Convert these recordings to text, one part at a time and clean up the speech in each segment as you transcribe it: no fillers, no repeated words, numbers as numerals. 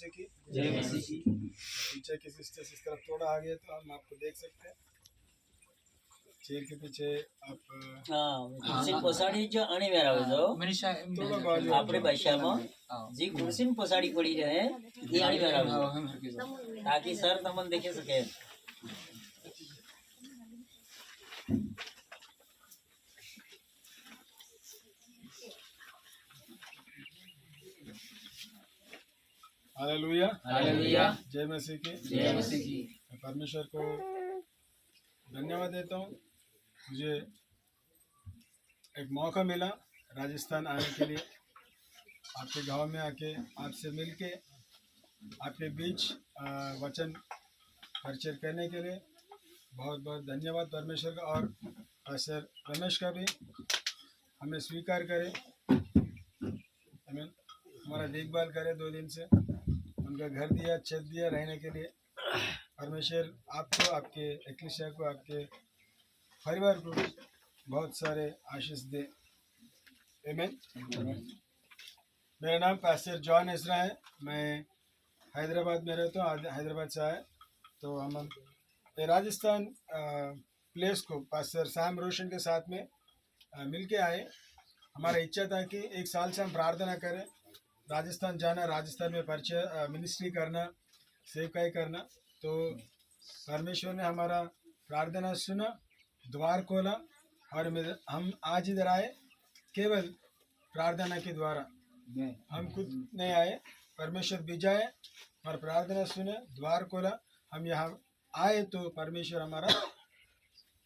की जय मसीह की। पीछे की सिस्टर इस तरफ थोड़ा आगे तो हम आपको देख सकते हैं। चेयर के पीछे आप खुर्सीन पछाडि जो अणिवेर આવે જો थोड़ा बाजू આપણે ભાષામાં જે ખુરશીન પછાડી પડી રહે એ અણીવેર આવે તાકી સર તમને દેખી શકે। Hallelujah hallelujah. जय मसीह की। जय मसीह की। मैं परमेश्वर को धन्यवाद देता हूँ, मुझे एक मौका मिला राजस्थान आने के लिए, आपके गांव में आके आपसे मिलके आपके बीच वचन प्रचार करने के लिए बहुत बहुत धन्यवाद परमेश्वर का। और पास्टर रमेश का भी हमें स्वीकार करे, आमीन। हमारा देखभाल करे 2 दिन से, उनका घर दिया, छत दिया रहने के लिए। परमेश्वर आपको, आपके एक्लीसिया को, आपके परिवार को बहुत सारे आशीष दे, आमीन। मेरा नाम पास्टर जॉन एजरा है, मैं हैदराबाद में रहता हूँ, हैदराबाद से आए तो हम राजस्थान प्लेस को पास्टर सैम रोशन के साथ में मिल के आए। हमारा इच्छा था कि 1 साल से हम प्रार्थना करें, राजस्थान जाना, राजस्थान में परिचय मिनिस्ट्री करना, सेवकाई करना। तो परमेश्वर ने हमारा प्रार्थना सुना, द्वार खोला और हम आज इधर आए केवल प्रार्थना के द्वारा। हम खुद नहीं आए, परमेश्वर भेजाए और प्रार्थना सुने, द्वार खोला, हम यहाँ आए तो परमेश्वर हमारा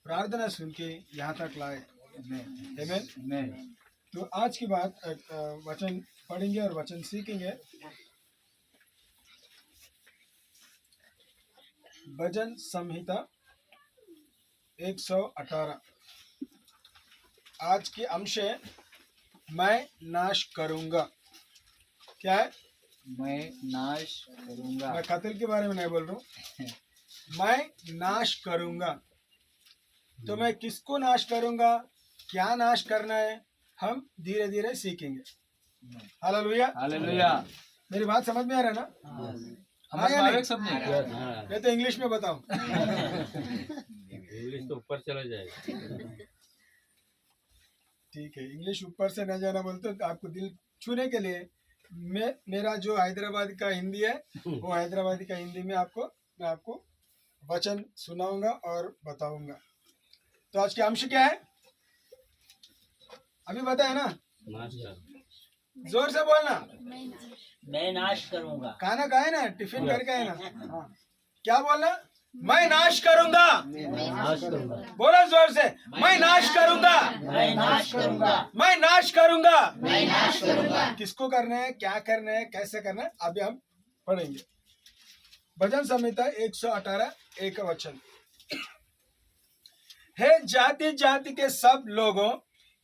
प्रार्थना सुन के यहाँ तक लाए, आमीन। तो आज की बात वचन पढ़ेंगे और वचन सीखेंगे। भजन संहिता 118। आज की अंश है मैं नाश करूंगा। क्या है? मैं नाश करूंगा। मैं कत्ल के बारे में नहीं बोल रहा हूँ, मैं नाश करूंगा। तो मैं किसको नाश करूंगा, क्या नाश करना है, हम धीरे धीरे सीखेंगे। Hallelujah hallelujah. मेरी बात समझ में आ रहा है ना? हाँ या नहीं? मैं तो इंग्लिश में बताऊं। इंग्लिश तो ऊपर चला जाएगा। ठीक है, इंग्लिश ऊपर से न जाना बोलते तो आपको दिल छूने के लिए मेरा जो हैदराबाद का हिंदी है वो हैदराबादी का हिंदी में मैं आपको वचन सुनाऊंगा और बताऊंगा। तो आज के अंश क्या है अभी बताया ना, जोर से बोलना। मैं नाश करूंगा। खाना खाए ना, टिफिन करके आए ना। हाँ, क्या बोलना? मैं नाश करूंगा। बोलो जोर से, मैं नाश करूंगा। मैं नाश करूंगा। मैं नाश करूंगा। मैं नाश करूंगा। किसको करना है, क्या करना है, कैसे करना है, अभी हम पढ़ेंगे। भजन संहिता 118 एक वचन। हे जाति जाति के सब लोगों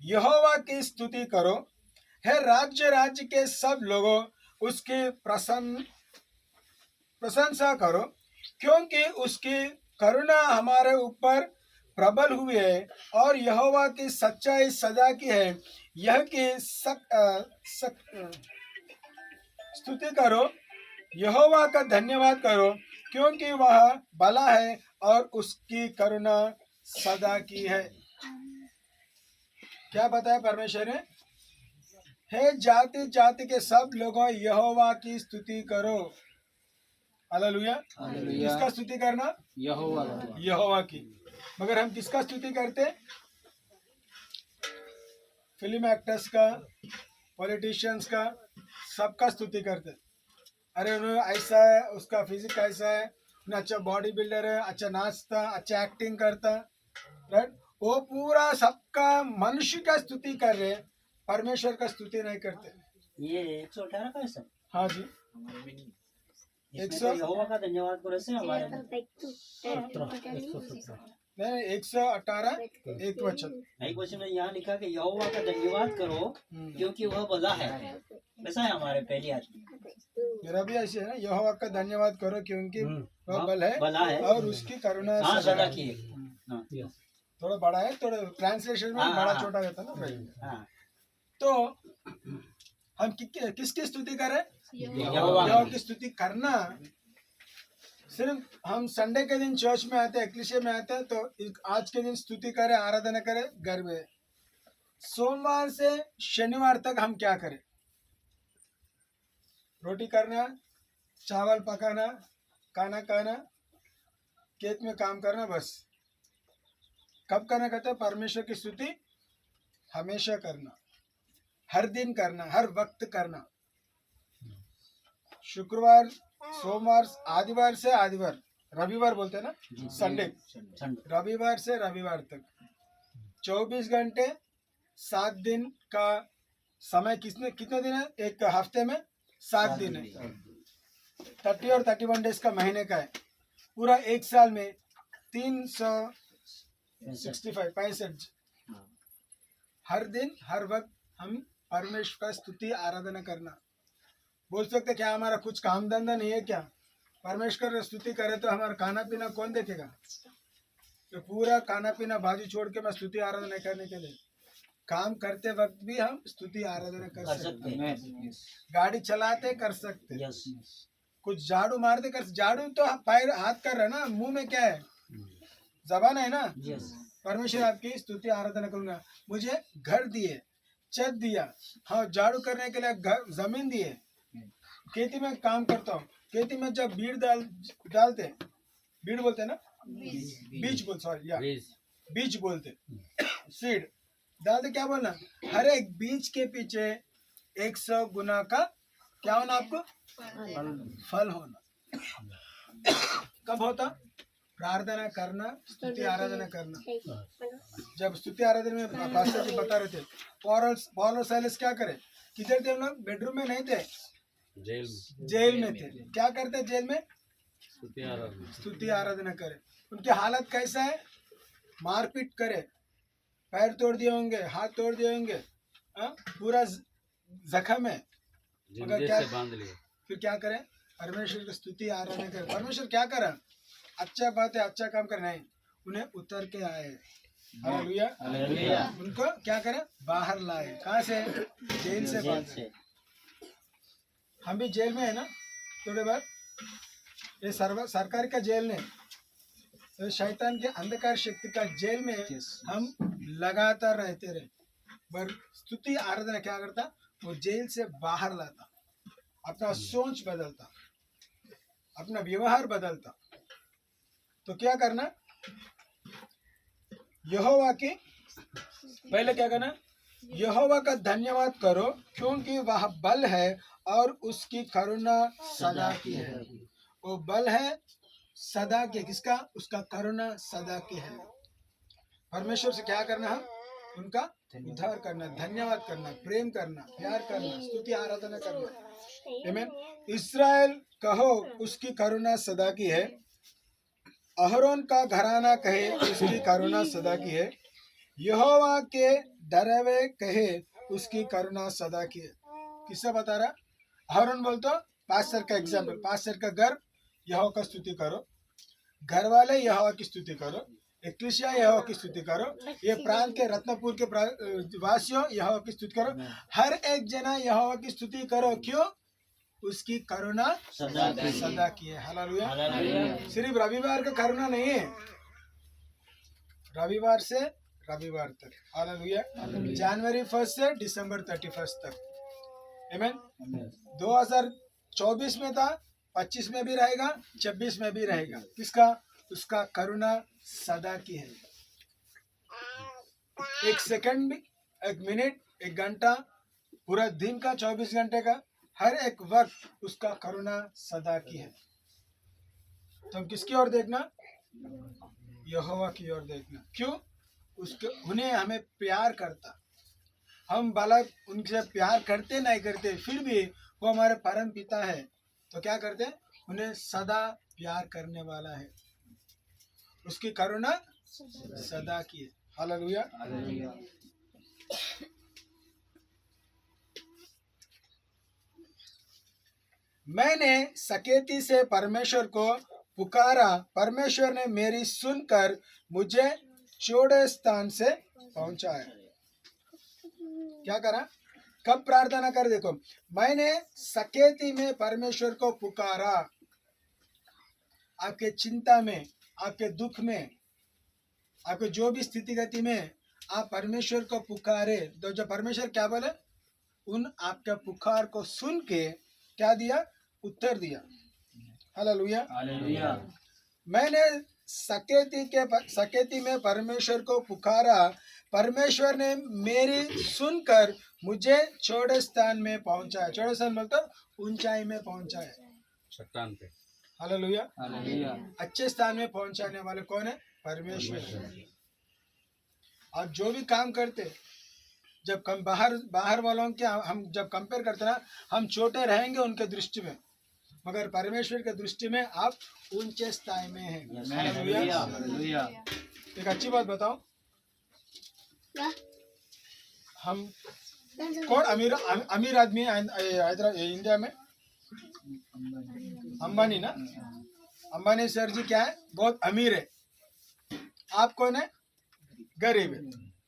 यहोवा की स्तुति करो, हे राज्य राज्य के सब लोगों उसकी प्रशंसा करो, क्योंकि उसकी करुणा हमारे ऊपर प्रबल हुई है और यहोवा की सच्चाई सदा की है। यह की स्तुति करो, यहोवा का धन्यवाद करो, क्योंकि वह भला है और उसकी करुणा सदा की है। क्या बताया परमेश्वर ने? हे जाति जाति के सब लोगों यहोवा की स्तुति करो। हालेलुया। किसका स्तुति करना? यहोवा की। मगर हम किसका स्तुति करते? फिल्म एक्टर्स का, पॉलिटिशियंस का, सबका स्तुति करते। अरे उन्होंने ऐसा है, उसका फिजिक ऐसा है, उन्हें अच्छा बॉडी बिल्डर है, अच्छा नाचता, अच्छा एक्टिंग करता, राइट। वो पूरा सबका मनुष्य का स्तुति कर रहे, परमेश्वर का स्तुति नहीं करते। ये 118 का है सर? हाँ जी, इसमें तो यहोवा का धन्यवाद करो से हमारे नहीं 118 एक वचन। एक वचन में यहाँ लिखा कि यहोवा का धन्यवाद करो क्योंकि वह भला है। ऐसा है हमारे पहली आदमी। मेरा भी ऐसे है ना, यहोवा का धन्यवाद करो क्योंकि वह भला है और उसकी करुणा सदा की है। थोड़ा बड़ा है, थोड़ा ट्रांसलेशन में बड़ा छोटा रहता है ना। तो हम किसकी स्तुति करें? यहोवा की स्तुति करना। सिर्फ हम संडे के दिन चर्च में आते हैं, एक्लीसिया में आते हैं, तो आज के दिन स्तुति करें, आराधना करें घर में। सोमवार से शनिवार तक हम क्या करें? रोटी करना, चावल पकाना, खाना खाना, खेत में काम करना, बस। कब करना कहते हैं? परमेश्वर की स्तुति हमेशा करना, हर दिन करना, हर वक्त करना। शुक्रवार, सोमवार, आदिवार से आदिवार, रविवार बोलते हैं ना, संडे, रविवार से रविवार तक 24 घंटे 7 दिन का समय। कितने दिन है? एक हफ्ते में 7 दिन है। 30 और 31 डेज का महीने का है। पूरा एक साल में 365 हर दिन हर वक्त हम परमेश्वर का स्तुति आराधना करना। बोल सकते क्या हमारा कुछ काम धंधा नहीं है क्या? परमेश्वर की स्तुति करे तो हमारा खाना पीना कौन देखेगा? तो पूरा खाना पीना बाजू छोड़ के मैं स्तुति आराधना करने के लिए, काम करते वक्त भी हम स्तुति आराधना कर सकते हैं। गाड़ी चलाते कर सकते, कुछ झाड़ू मारते कर। झाड़ू तो पैर हाथ कर रहे ना, मुंह में क्या है? जबान है ना। परमेश्वर आपकी स्तुति आराधना करूंगा। मुझे घर दिए, छत दिया, हाँ झाड़ू करने के लिए घर, जमीन दिए, खेती में काम करता हूँ। खेती में जब बीज डालते, बीज बोलते हैं ना, बीज बोल, सॉरी या बीज बोलते, सीड डालते, क्या बोलना? हर एक बीज के पीछे 100 गुना का क्या होना? आपको फल होना। कब होता? प्रार्थना करना, स्तुति आराधना करना। जब स्तुति आराधना में पास्टर जी बता रहे थे, पॉल और साइलस क्या करे? किधर थे हम लोग? बेडरूम में नहीं थे, जेल में थे। क्या करते जेल में? स्तुति आराधना करे। उनकी हालत कैसा है? मारपीट करे, पैर तोड़ दिए होंगे, हाथ तोड़ दिए होंगे, पूरा जख्म है, मगर क्या बांध लिया। फिर क्या करें? परमेश्वर की स्तुति आराधना करें। परमेश्वर क्या करा? अच्छा बात है, अच्छा काम करना है। उन्हें उतर के आए, हालेलुया। उनको क्या करें? बाहर लाए। कहाँ से? जेल से बाहर। हम भी जेल में है ना थोड़े बाद। ये सरकार का जेल नहीं, तो शैतान के अंधकार शक्ति का जेल में हम लगातार रहते रहे। पर स्तुति आराधना क्या करता? वो जेल से बाहर लाता, अपना सोच बदलता, अपना व्यवहार बदलता। तो क्या करना? यहोवा की पहले क्या करना? यहोवा का धन्यवाद करो, क्योंकि वह बल है और उसकी करुणा सदा की है। वो बल है सदा के, किसका? उसका करुणा सदा की है। परमेश्वर से क्या करना है? उनका उद्धार करना, धन्यवाद करना, प्रेम करना, प्यार करना, स्तुति आराधना करना। आमीन। इस्राएल कहो उसकी करुणा सदा की है, अहरोन का घराना कहे उसकी करुणा सदा की है, यहोवा के डरवे कहे उसकी करुणा सदा की है। किससे बता रहा? अहरोन बोलते पास्टर का एग्जाम्पल। पास्टर का घर, यहोवा का स्तुति करो, घर वाले यहोवा की स्तुति करो, एक्लीसिया यहोवा की स्तुति करो, ये प्रांत के रत्नपुर के वासियों यहोवा की स्तुति करो, हर एक जना यहोवा की स्तुति करो। क्यों? उसकी करुणा सदा की है। हालेलुया। सिर्फ रविवार का करुणा नहीं है, रविवार से रविवार तक। हालेलुया। जनवरी 1 से दिसंबर 31 तक। आमीन। 2024 में था, 25 में भी रहेगा, 26 में भी रहेगा। किसका? उसका करुणा सदा की है। एक सेकंड भी, एक मिनट, एक घंटा, पूरा दिन का 24 घंटे का हर एक वक्त उसका करुणा सदा की है। तो हम किसकी ओर देखना? यहोवा की ओर देखना। क्यों? उन्हें हमें प्यार करता। हम बालक उनसे प्यार करते नहीं करते, फिर भी वो हमारे परम पिता है, तो क्या करते? उन्हें सदा प्यार करने वाला है। उसकी करुणा सदा की है। हालेलुया। मैंने सकेती से परमेश्वर को पुकारा, परमेश्वर ने मेरी सुनकर मुझे चौड़े स्थान से पहुंचाया। क्या करा? कब प्रार्थना कर, देखो, मैंने सकेती में परमेश्वर को पुकारा। आपके चिंता में, आपके दुख में, आपके जो भी स्थिति गति में आप परमेश्वर को पुकारे, तो जब परमेश्वर क्या बोले, उन आपके पुकार को सुन के क्या दिया, उत्तर दिया। हालेलुया। हालेलुया। मैंने सकेती में परमेश्वर को पुकारा, परमेश्वर ने मेरी सुनकर मुझे चौड़े स्थान में पहुंचाया। चौड़े स्थान मतलब ऊंचाई में पहुंचाया। चट्टान पे। हालेलुया। हालेलुया। अच्छे स्थान में पहुंचाने वाले कौन है, परमेश्वर। आप जो भी काम करते, जब कम बाहर वालों के हम जब कंपेयर करते ना, हम छोटे रहेंगे उनके दृष्टि में, मगर परमेश्वर के दृष्टि में आप ऊंचे स्थान में हैं। हालेलुया। हालेलुया। एक अच्छी बात बताओ, हम कौन अमीर आदमी है हैदराबाद इंडिया में? अंबानी ना। अंबानी सर जी क्या है, बहुत अमीर है। आप कौन है, गरीब है।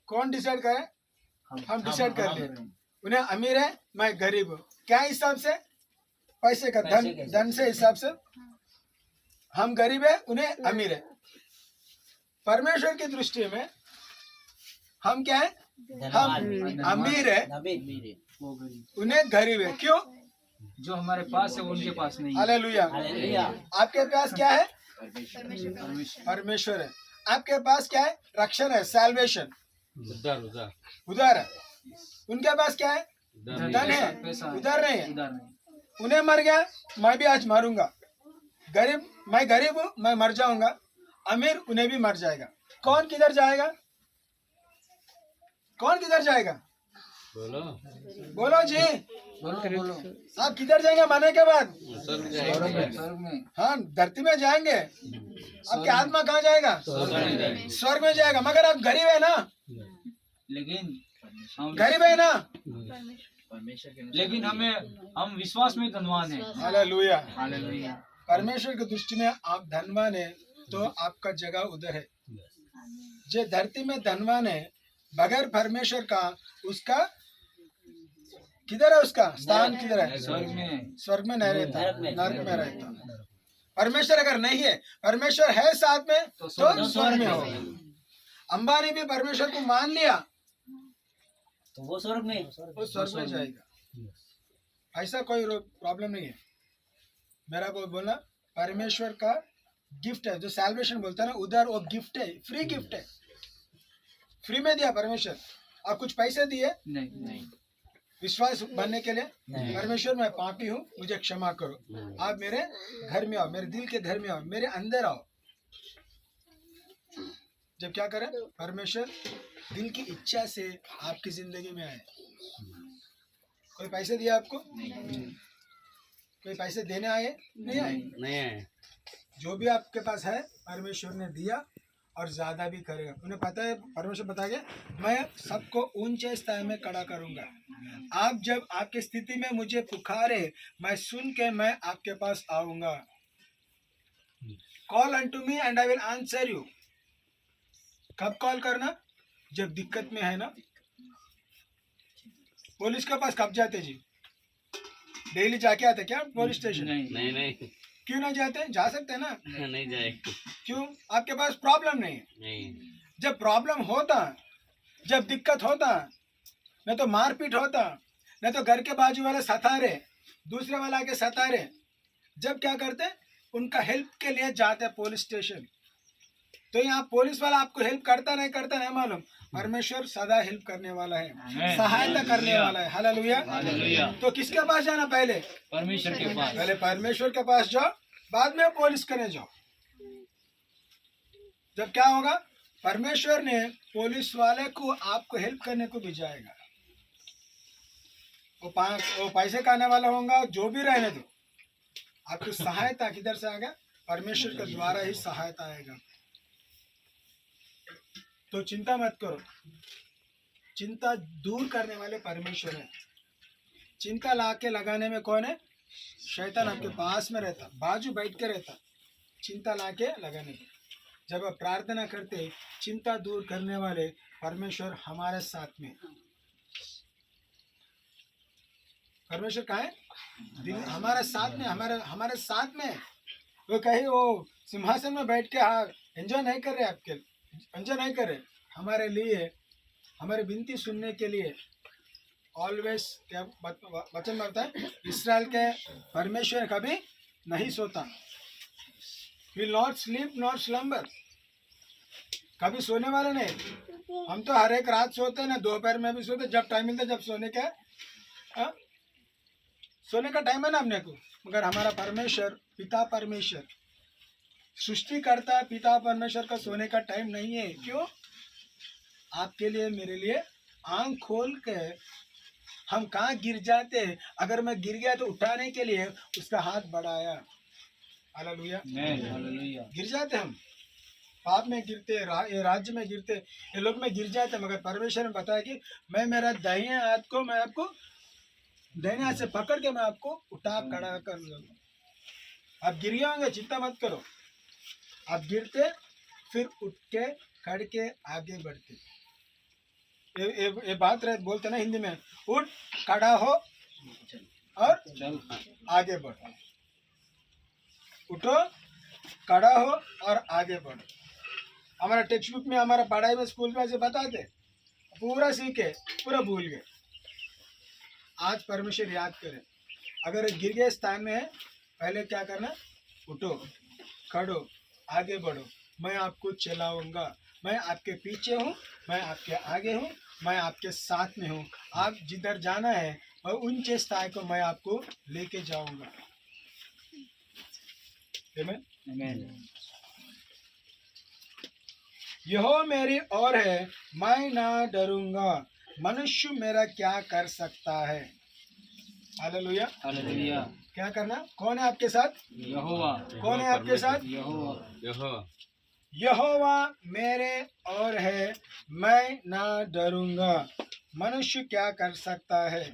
कौन डिसाइड करे, हम डिसाइड कर ले। उन्हें अमीर है, मैं गरीब हूँ। क्या हिसाब से, पैसे का, धन से हिसाब से। हम गरीब है, उन्हें अमीर है। परमेश्वर की दृष्टि में हम क्या है, हम अमीर है, वो गरीब, उन्हें गरीब है। क्यों? जो हमारे पास है वो उनके पास नहीं है। हालेलुया। आपके पास क्या है, परमेश्वर। परमेश्वर है। आपके पास क्या है, रक्षण है, सैल्वेशन, उधर उधर उधार है। उनके पास क्या है, उधर धन है, पैसा है। उधार नहीं है। उधार नहीं। उन्हें मर गया, मैं भी आज मारूंगा। गरीब, मैं गरीब हूँ, मैं मर जाऊंगा। अमीर, उन्हें भी मर जाएगा। कौन किधर जाएगा, कौन किधर जाएगा, बोलो। बोलो जी। बोलो। आप किधर जाएंगे मरने के बाद? स्वर्ग जाएंगे। स्वर्ग में। हाँ, धरती में जाएंगे। आपकी आत्मा कहाँ जाएगा? स्वर्ग में जाएगा। मगर आप गरीब है ना, लेकिन हम गरीब है ना। लेकिन हम विश्वास में धनवान हैं। हालेलुया। हालेलुया। परमेश्वर की दृष्टि में आप धनवान है, तो आपका जगह उधर है। जो धरती में धनवान है, बगैर परमेश्वर का, उसका किधर है, उसका स्थान किधर है? स्वर्ग में। स्वर्ग में नहीं रहता, नरक में रहता। परमेश्वर अगर नहीं है, परमेश्वर है साथ में, तो स्वर्ग में होगा। अंबानी भी परमेश्वर को मान लिया, तो वो स्वर्ग में, वो स्वर्ग में जाएगा। ऐसा कोई प्रॉब्लम नहीं है। मेरा बोलना, परमेश्वर का गिफ्ट है, जो सैल्वेशन बोलता है ना, उधर वो गिफ्ट है, फ्री गिफ्ट है, फ्री में दिया परमेश्वर। आप कुछ पैसे दिए नहीं। विश्वास बनने के लिए, परमेश्वर मैं पापी हूँ, मुझे क्षमा करो, आप मेरे घर में आओ, मेरे दिल के घर में आओ, मेरे अंदर आओ। जब क्या करें, परमेश्वर दिल की इच्छा से आपकी जिंदगी में आए। कोई पैसे दिया आपको? कोई पैसे देने आए? नहीं आए। नहीं है। जो भी आपके पास है, परमेश्वर ने दिया और ज्यादा भी करेगा। उन्हें पता है, परमेश्वर बता गया, मैं सबको ऊंचे स्थान में खड़ा करूंगा। आप जब आपकी स्थिति में मुझे पुकारे, मैं सुन के मैं आपके पास आऊंगा। Call unto me and I will answer you. कब कॉल करना? जब दिक्कत में है ना। पुलिस के पास कब जाते जी? डेली जाके आते क्या पुलिस स्टेशन? नहीं नहीं क्यों ना जाते? जा सकते हैं ना। नहीं जाए। क्यों? आपके पास प्रॉब्लम नहीं है। नहीं। जब प्रॉब्लम होता, जब दिक्कत होता, न तो मारपीट होता, न तो घर के बाजू वाले सता रहे, दूसरे वाला आके सता रहे, जब क्या करते, उनका हेल्प के लिए जाते पुलिस स्टेशन। तो यहाँ पुलिस वाला आपको हेल्प करता नहीं मालूम, परमेश्वर सदा हेल्प करने वाला है, सहायता करने वाला है। हालेलुया। तो किसके पास जाना? पहले परमेश्वर के पास। पहले परमेश्वर के पास जाओ, बाद में पुलिस करने जाओ। जब क्या होगा, परमेश्वर ने पुलिस वाले को आपको हेल्प करने को भी जाएगा। वो पैसे खाने वाला होगा, जो भी रहने दो, आपकी सहायता किधर से आएगा? परमेश्वर के द्वारा ही सहायता आएगा। तो चिंता मत करो, चिंता दूर करने वाले परमेश्वर है। चिंता लाके लगाने में कौन है? शैतान आपके पास में रहता, बाजू बैठ के रहता, चिंता लाके लगाने में। जब आप प्रार्थना करते, चिंता दूर करने वाले परमेश्वर हमारे साथ में। परमेश्वर कहाँ है? दिल हमारे साथ में, हमारे साथ में। वो कहीं वो सिंहासन में बैठ के एंजॉय नहीं कर रहे, आपके एंजॉय नहीं कर रहे। हमारे लिए, हमारी विनती सुनने के लिए ऑलवेज, क्या वचन में होता है, इसराइल के परमेश्वर कभी नहीं सोता। Will not sleep not slumber, कभी सोने वाला नहीं। हम तो हर एक रात सोते हैं ना, दोपहर में भी सोते, जब टाइम मिलता है, जब सोने का सोने का टाइम है ना हमने को। मगर हमारा परमेश्वर, पिता परमेश्वर, सृष्टि करता है, पिता परमेश्वर का सोने का टाइम नहीं है। क्यों? आपके लिए, मेरे लिए आंख खोल के हम कहाँ गिर जाते हैं, अगर मैं गिर गया तो उठाने के लिए उसका हाथ बढ़ाया। Hallelujah, hallelujah. गिर जाते हम, पाप में गिरते, ये राज्य में गिरते, ये लोग में गिर जाते, मगर परमेश्वर ने बताया कि मैं मेरा दाहिने हाथ को, मैं आपको दाहिने हाथ से पकड़ के मैं आपको उठा खड़ा कर लूंगा। आप गिर गए होंगे, चिंता मत करो। आप गिरते, फिर उठ के खड़ के आगे बढ़ते। ये बात रहे, बोलते ना हिंदी में, उठ खड़ा हो और चल आगे बढ़ो। उठो, खड़ा हो और आगे बढ़ो। हमारा टेक्स्ट बुक में, हमारा पढ़ाई में, स्कूल में ऐसे बताते, पूरा सीखे, पूरा भूल गए। आज परमेश्वर याद करे, अगर गिर गए स्थान में है, पहले क्या करना? उठो, खड़ो, आगे बढ़ो, मैं आपको चलाऊंगा, मैं आपके पीछे हूँ, मैं आपके आगे हूँ, मैं आपके साथ में हूँ। आप जिधर जाना है, और ऊंचे स्थान को मैं आपको लेके जाऊंगा। आमीन। आमीन। यहोवा मेरी ओर है, मैं ना डरूंगा, मनुष्य मेरा क्या कर सकता है। Hallelujah, hallelujah. क्या करना? कौन है आपके साथ? यहोवा, कौन है आपके साथ? यहोवा, यहोवा यहोवा मेरे और है, मैं ना डरूंगा, मनुष्य क्या कर सकता है।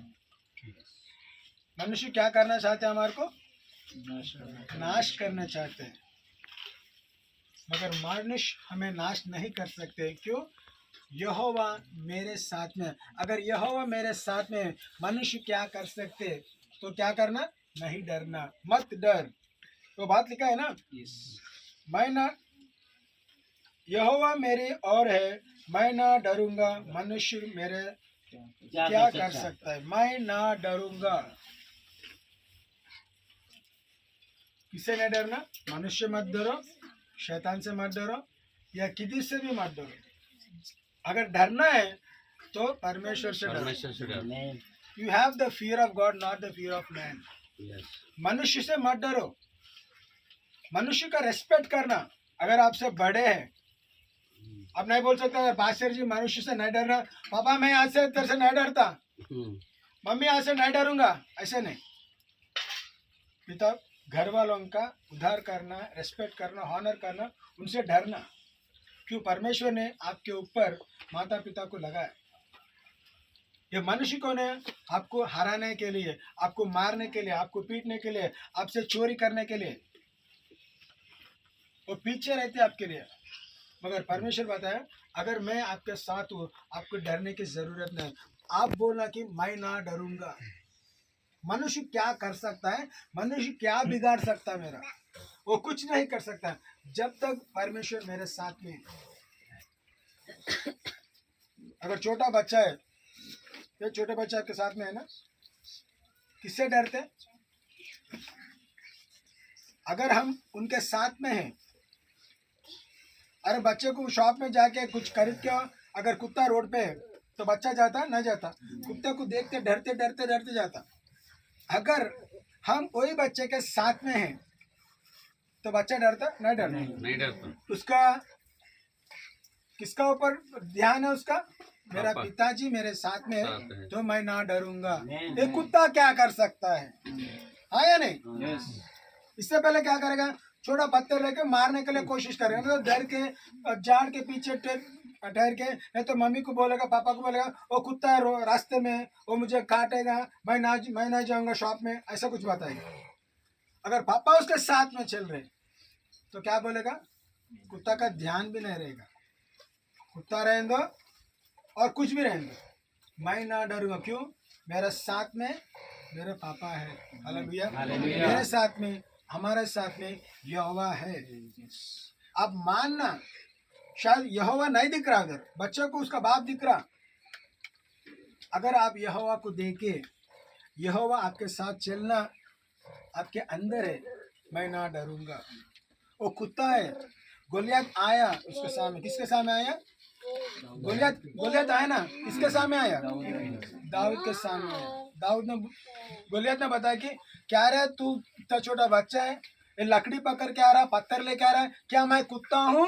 मनुष्य क्या करना चाहते हैं? हमारे को नाश करना चाहते हैं, मगर मनुष्य हमें नाश नहीं कर सकते। क्यों? यहोवा मेरे साथ में। अगर यहोवा मेरे साथ में, मनुष्य क्या कर सकते? तो क्या करना? नहीं डरना, मत डर। तो बात लिखा है ना, मैं ना, यहोवा मेरी ओर है, मैं ना डरूंगा, मनुष्य मेरे क्या कर सकता है। मैं ना डरूंगा। किससे नहीं डरना? मनुष्य मत डरो, शैतान से मत डरो, या किसी से भी मत डरो। अगर डरना है तो परमेश्वर से डरो। परमेश्वर से डरो। You have the fear of God, not the fear of man. मनुष्य से मत डरो, मनुष्य का रेस्पेक्ट करना। अगर आपसे बड़े हैं, आप नहीं बोल सकते पास्टर जी मनुष्य से नहीं डरना, पापा मैं आज से तेरे से नहीं डरता, मम्मी आज से नहीं डरूंगा, ऐसे नहीं। पिता, घर वालों का उद्धार करना, रेस्पेक्ट करना, ऑनर करना, उनसे डरना। क्यों? परमेश्वर ने आपके ऊपर माता पिता को लगाया। ये मनुष्य कौन है? आपको हराने के लिए, आपको मारने के लिए, आपको पीटने के लिए, आपसे चोरी करने के लिए, वो पीछे रहते आपके लिए। मगर परमेश्वर बताया, अगर मैं आपके साथ हूँ, आपको डरने की जरूरत नहीं। आप बोलना कि मैं ना डरूंगा। मनुष्य क्या कर सकता है? मनुष्य क्या बिगाड़ सकता है मेरा? वो कुछ नहीं कर सकता जब तक परमेश्वर मेरे साथ में। अगर छोटा बच्चा है, ये छोटे बच्चा आपके साथ में है ना, किससे डरते? अगर हम उनके साथ में हैं, अरे बच्चे को शॉप में जाके कुछ खरीद के, अगर कुत्ता रोड पे है तो बच्चा जाता नहीं जाता? कुत्ते को देखते डरते डरते डरते जाता। अगर हम वही बच्चे के साथ में हैं तो बच्चा डरता नहीं डरता? नहीं डरता। उसका किसका ऊपर ध्यान है? उसका, मेरा पापा। पिताजी मेरे साथ में साथ है है। तो मैं ना डरूंगा। ये कुत्ता क्या कर सकता है? हाँ या नहीं? इससे पहले क्या करेगा? छोटा पत्थर लेके मारने के लिए कोशिश करेगा, तो डर के झाड़ के पीछे ठहर के, नहीं तो मम्मी को बोलेगा, पापा को बोलेगा, वो कुत्ता है रास्ते में, वो मुझे काटेगा, मैं ना जाऊंगा शॉप में, ऐसा कुछ बताएगा। अगर पापा उसके साथ में चल रहे तो क्या बोलेगा? कुत्ता का ध्यान भी नहीं रहेगा, कुत्ता रहने दो और कुछ भी रहने दो, मैं ना डरूंगा। क्यों? मेरे साथ में मेरे पापा है। हालेलुया। हालेलुया। मेरे साथ में, हमारे साथ में यहोवा है। आप मानना, शायद यहोवा नहीं दिख रहा, उधर बच्चे को उसका बाप दिख रहा। अगर आप यहोवा को देखे, यहोवा आपके साथ चलना आपके अंदर है, मैं ना डरूंगा। वो कुत्ता है, गोलियत आया उसके सामने, किसके सामने आया? गोलियत आया ना, किसके सामने आया? दाऊद के सामने आया। दाऊद ने, गोलियत ने बताया कि क्या रे तू इतना छोटा बच्चा है, ये लकड़ी पकड़ के आ रहा, पत्थर लेके आ रहा है, क्या मैं कुत्ता हूँ?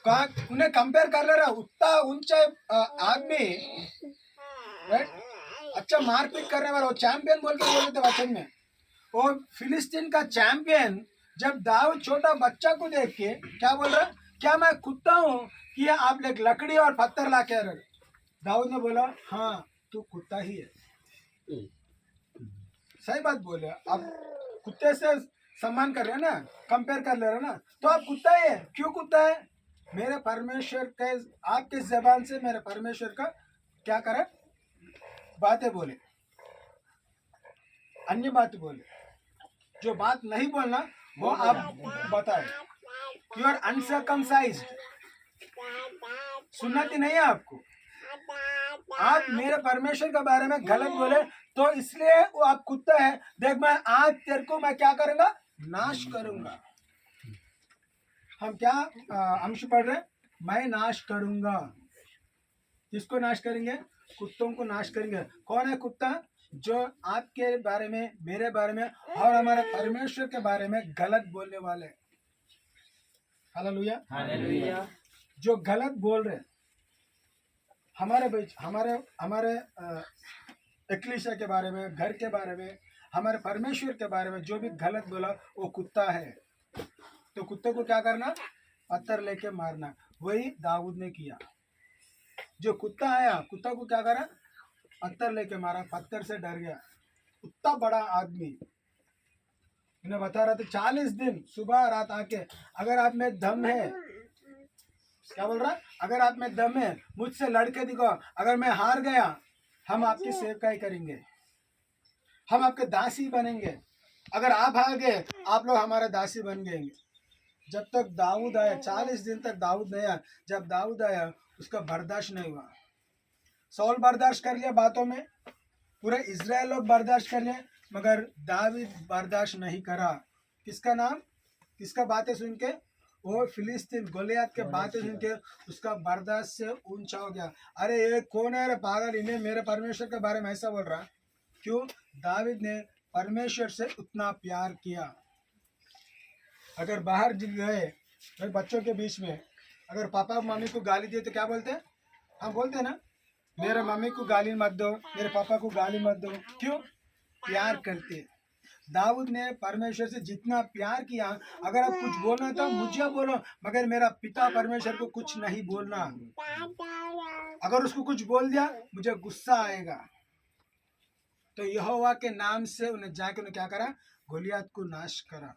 कहा उन्हें कंपेयर कर ले रहा, उतना ऊंचा आदमी, राइट? अच्छा मारपीट करने वाला, वो चैंपियन बोल के बोले थे वचन में। वो फिलिस्तीन का चैंपियन जब दाऊद छोटा बच्चा को देख के क्या बोल रहा, क्या मैं कुत्ता हूँ कि आप लोग लकड़ी और पत्थर ला के आ रहे? दाऊद ने बोला, हाँ तू कुत्ता ही है। सही बात बोले, आप कुत्ते से सम्मान कर रहे हैं ना, कंपेयर कर ले रहे हैं ना, तो आप कुत्ता ही है। क्यों कुत्ता है? मेरे परमेश्वर के, आपके जबान से मेरे परमेश्वर का क्या करे? बातें बोले, अन्य बात बोले, जो बात नहीं बोलना वो आप बताए। यू आर अनसर्कमसाइज्ड, सुन्नति नहीं है आपको। आप मेरे परमेश्वर के बारे में गलत बोले तो इसलिए वो आप कुत्ता है। देख मैं आज तेरे को मैं क्या करूंगा? नाश करूंगा। हम क्या अंश पढ़ रहे हैं? मैं नाश करूंगा। किसको नाश करेंगे? कुत्तों को नाश करेंगे। कौन है कुत्ता? जो आपके बारे में, मेरे बारे में और हमारे परमेश्वर के बारे में गलत बोलने वाले। हालेलुया। हालेलुया। जो गलत बोल रहे हमारे बीच, हमारे एक्लीसिया के बारे में, घर के बारे में, हमारे परमेश्वर के बारे में जो भी गलत बोला वो कुत्ता है। तो कुत्ते को क्या करना? पत्थर लेके मारना। वही दाऊद ने किया। जो कुत्ता आया, कुत्ता को क्या करा? पत्थर लेके मारा, पत्थर से डर गया। उतना बड़ा आदमी इन्हें बता रहा था 40 दिन सुबह रात आके, अगर आप में दम है, क्या बोल रहा? अगर आप में दम है मुझसे लड़के दिखाओ, अगर मैं हार गया हम आपकी सेवकाई करेंगे, हम आपके दासी बनेंगे। अगर आप हार गए आप लोग हमारे दासी बन गए। जब तक दाऊद आया, 40 दिन तक दाऊद नहीं आया। जब दाऊद आया उसका बर्दाश्त नहीं हुआ। सौल बर्दाश्त कर लिया बातों में, पूरे इजराइल लोग बर्दाश्त कर लिए, मगर दाऊद बर्दाश्त नहीं करा। किसका नाम, किसका बातें सुन के? वो फिलिस्तीन गोलियत के बातें सुन के उसका बर्दाश्त से ऊंचा हो गया। अरे ये कौन है रे पागल, इन्हें मेरे परमेश्वर के बारे में ऐसा बोल रहा? क्यों? दाऊद ने परमेश्वर से उतना प्यार किया। अगर बाहर गए भाई बच्चों के बीच में, अगर पापा मम्मी को गाली दिए तो क्या बोलते हैं? हम बोलते हैं ना, मेरे मम्मी को गाली मत दो, मेरे पापा को गाली मत दो। क्यों? प्यार करते। दाऊद ने परमेश्वर से जितना प्यार किया, अगर आप कुछ बोलना तो मुझे बोलो, मगर मेरा पिता परमेश्वर को कुछ नहीं बोलना। अगर उसको कुछ बोल दिया मुझे गुस्सा आएगा। तो यहोवा के नाम से उन्हें जाके उन्हें क्या करा? गोलियत को नाश करा।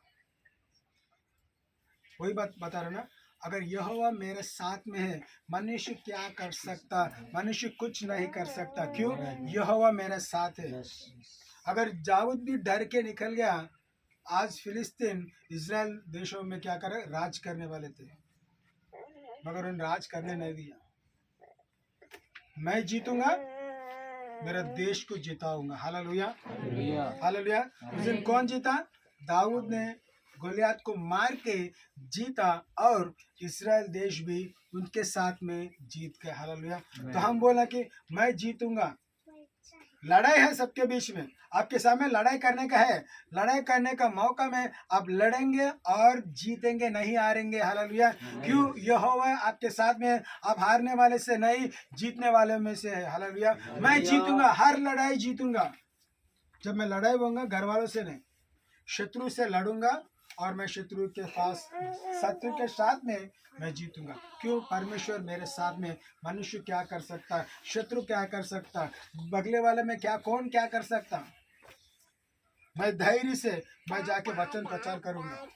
वही बात बता रहा ना, अगर यहोवा मेरे साथ में है मनुष्य क्या कर सकता? मनुष्य कुछ नहीं कर सकता। क्यों? यहोवा मेरे साथ है। अगर दाऊद भी डर के निकल गया, आज फिलिस्तीन इजराइल देशों में क्या करे? राज करने वाले थे, मगर उन्हें राज करने नहीं दिया। मैं जीतूंगा, मेरे देश को जिताऊंगा। Hallelujah, hallelujah. उस दिन कौन जीता? दाऊद ने गोलियत को मार के जीता और इस्राएल देश भी उनके साथ में जीत गए। हालेलुया। तो हम बोला कि मैं जीतूंगा। लड़ाई है सबके बीच में, आपके सामने लड़ाई करने का है, लड़ाई करने का मौका में आप लड़ेंगे और जीतेंगे, नहीं हारेंगे। हालेलुया। क्यों? यहोवा आपके साथ में है। आप हारने वाले से नहीं, जीतने वाले में से है। हालेलुया। मैं जीतूंगा, हर लड़ाई जीतूंगा। जब मैं लड़ाई होऊंगा घर वालों से नहीं, शत्रु से लड़ूंगा और मैं शत्रु के साथ में मैं जीतूंगा। क्यों? परमेश्वर मेरे साथ में। मनुष्य क्या कर सकता है? शत्रु क्या कर सकता है? बगले वाले में क्या, कौन क्या कर सकता? मैं धैर्य से मैं जाके वचन प्रचार करूंगा,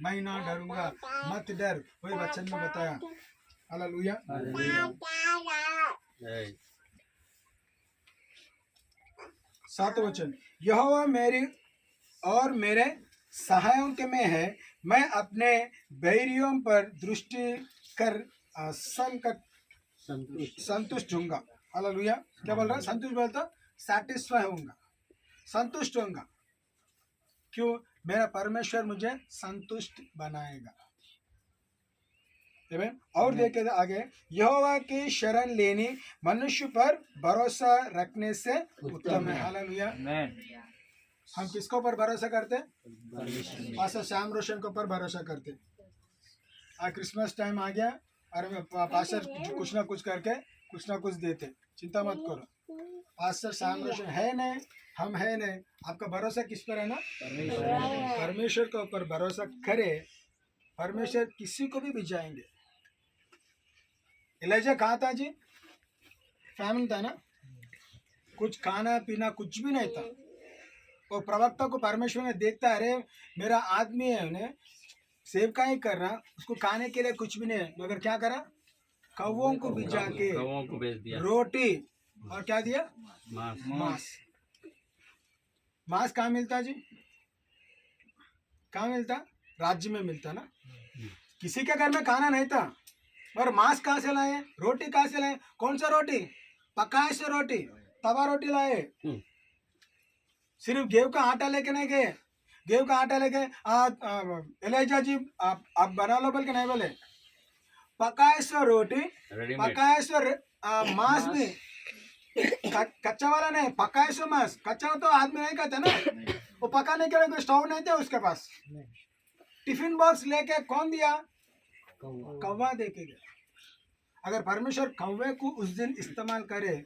मैं ना डरूंगा। मत डर, वही वचन में बताया। हालेलुया। सातवां वचन, यहोवा मेरी और मेरे सहायक में है, मैं अपने बैरियों पर दृष्टि कर संतुष्ट होऊंगा। हालेलुया। क्या बोल रहा है? संतुष्ट बोलता, सैटिस्फाई होऊंगा, संतुष्ट होऊंगा। क्यों? मेरा परमेश्वर मुझे संतुष्ट बनाएगा। आमीन। और देखे आगे, यहोवा की शरण लेनी मनुष्य पर भरोसा रखने से उत्तम है। हालेलुया। हम किसको पर भरोसा करते? पास्टर श्याम रोशन को पर भरोसा करते। आज क्रिसमस टाइम आ गया, अरे पास्टर कुछ ना कुछ करके कुछ ना कुछ देते, चिंता मत करो। पास्टर श्याम रोशन है नहीं, हम है नहीं, आपका भरोसा किस पर है ना? परमेश्वर के ऊपर भरोसा करे, परमेश्वर किसी को भी भिजाएंगे। एलिजा कहाँ था जी? फैमिन था ना, कुछ खाना पीना कुछ भी नहीं था। वो प्रवक्ता को परमेश्वर ने देखता, अरे मेरा आदमी है, उन्हें सेवका ही कर रहा, उसको खाने के लिए कुछ भी नहीं है, मगर क्या करा? कौवों को भिजा के कौवों को भेज दिया, रोटी और क्या दिया? मांस। मांस कहाँ मिलता जी? कहाँ मिलता? राज्य में मिलता ना। किसी के घर में खाना नहीं था, और मांस कहाँ से लाए? रोटी कहाँ से लाए? कौन सा रोटी? पकाए से रोटी, तवा रोटी लाए। सिर्फ गेहूं का आटा लेके नहीं गए, गेहूं का आटा लेके एलिजा जी आप बना लो बोल के नहीं बोले, पकाए से रोटी, पकाए से मांस भी, कच्चा वाला नहीं, पकाए से मांस। कच्चा तो आदमी नहीं खाता ना, वो पकाने के लिए कोई स्टोव नहीं था उसके पास। टिफिन बॉक्स लेके कौन दिया? कौवा दे के गया। अगर परमेश्वर कौवे को उस दिन इस्तेमाल करे,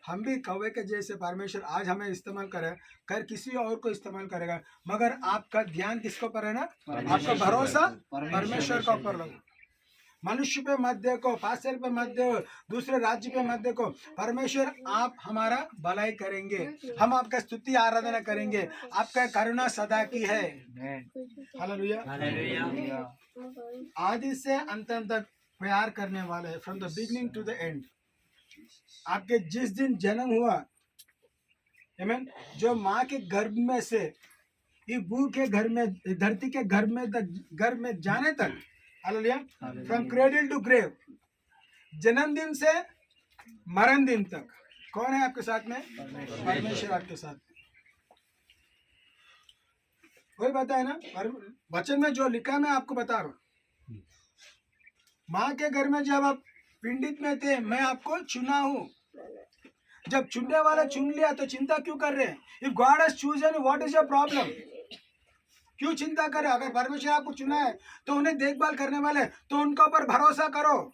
हम भी कौवे के जैसे परमेश्वर आज हमें इस्तेमाल करे, कर किसी और को इस्तेमाल करेगा, मगर आपका ध्यान किसको पर है ना? आपका भरोसा परमेश्वर का ऊपर लगो। मनुष्य पे मत देखो, पास्टर पे मत देखो, दूसरे राज्य पे मत देखो। परमेश्वर आप हमारा भलाई करेंगे, हम आपका स्तुति आराधना करेंगे, आपका करुणा सदा की है। हालेलुया। आदि से अंत तक प्यार करने वाले, from the beginning to the end. आपके जिस दिन जन्म हुआ, आमीन, जो माँ के गर्भ में से ये भू के घर में, धरती के घर में जाने तक, hallelujah, from cradle to grave, जन्मदिन से मरण दिन तक कौन है आपके साथ में? परमेश्वर आपके साथ में। वही बताया ना वचन में जो लिखा, मैं आपको बता रहा हूँ। माँ के घर में जब आप पिंडित में थे, मैं आपको चुना हूँ। जब चुनने वाला चुन लिया तो चिंता क्यों कर रहे हैं? If God has chosen, what is your problem? क्यों चिंता करे? अगर परमेश्वर आपको चुना है तो उन्हें देखभाल करने वाले, तो उनके ऊपर भरोसा करो।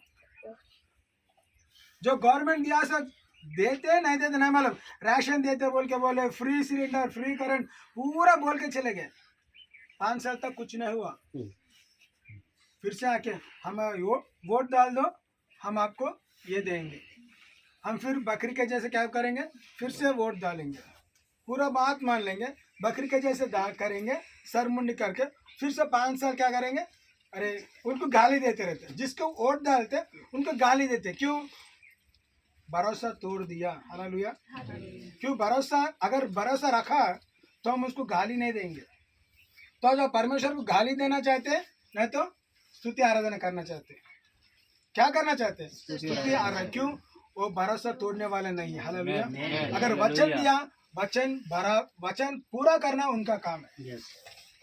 जो गवर्नमेंट दिया सब देते नहीं देते नहीं मालूम, राशन देते बोल के बोले, फ्री सिलेंडर, फ्री करंट, पूरा बोल के चले गए। 5 साल तक कुछ नहीं हुआ। फिर से आके हम वोट डाल दो, हम आपको ये देंगे। हम फिर बकरी के जैसे क्या करेंगे? फिर से वोट डालेंगे, पूरा बात मान लेंगे, बकरी के जैसे दाग करेंगे, सर मुंडी करके, फिर से 5 साल क्या करेंगे? अरे उनको गाली देते रहते, जिसको वोट डालते उनको गाली देते। क्यों? भरोसा तोड़ दिया। हालेलुया। क्यों? भरोसा, अगर भरोसा रखा तो हम उसको गाली नहीं देंगे। तो जो परमेश्वर को गाली देना चाहते, नहीं तो स्तुति आराधना करना चाहते, क्या करना चाहते? स्तुति आराधना। क्यों? वो भरोसा तोड़ने वाले नहीं है। हालेलुया। अगर वचन दिया, वचन पूरा करना उनका काम है।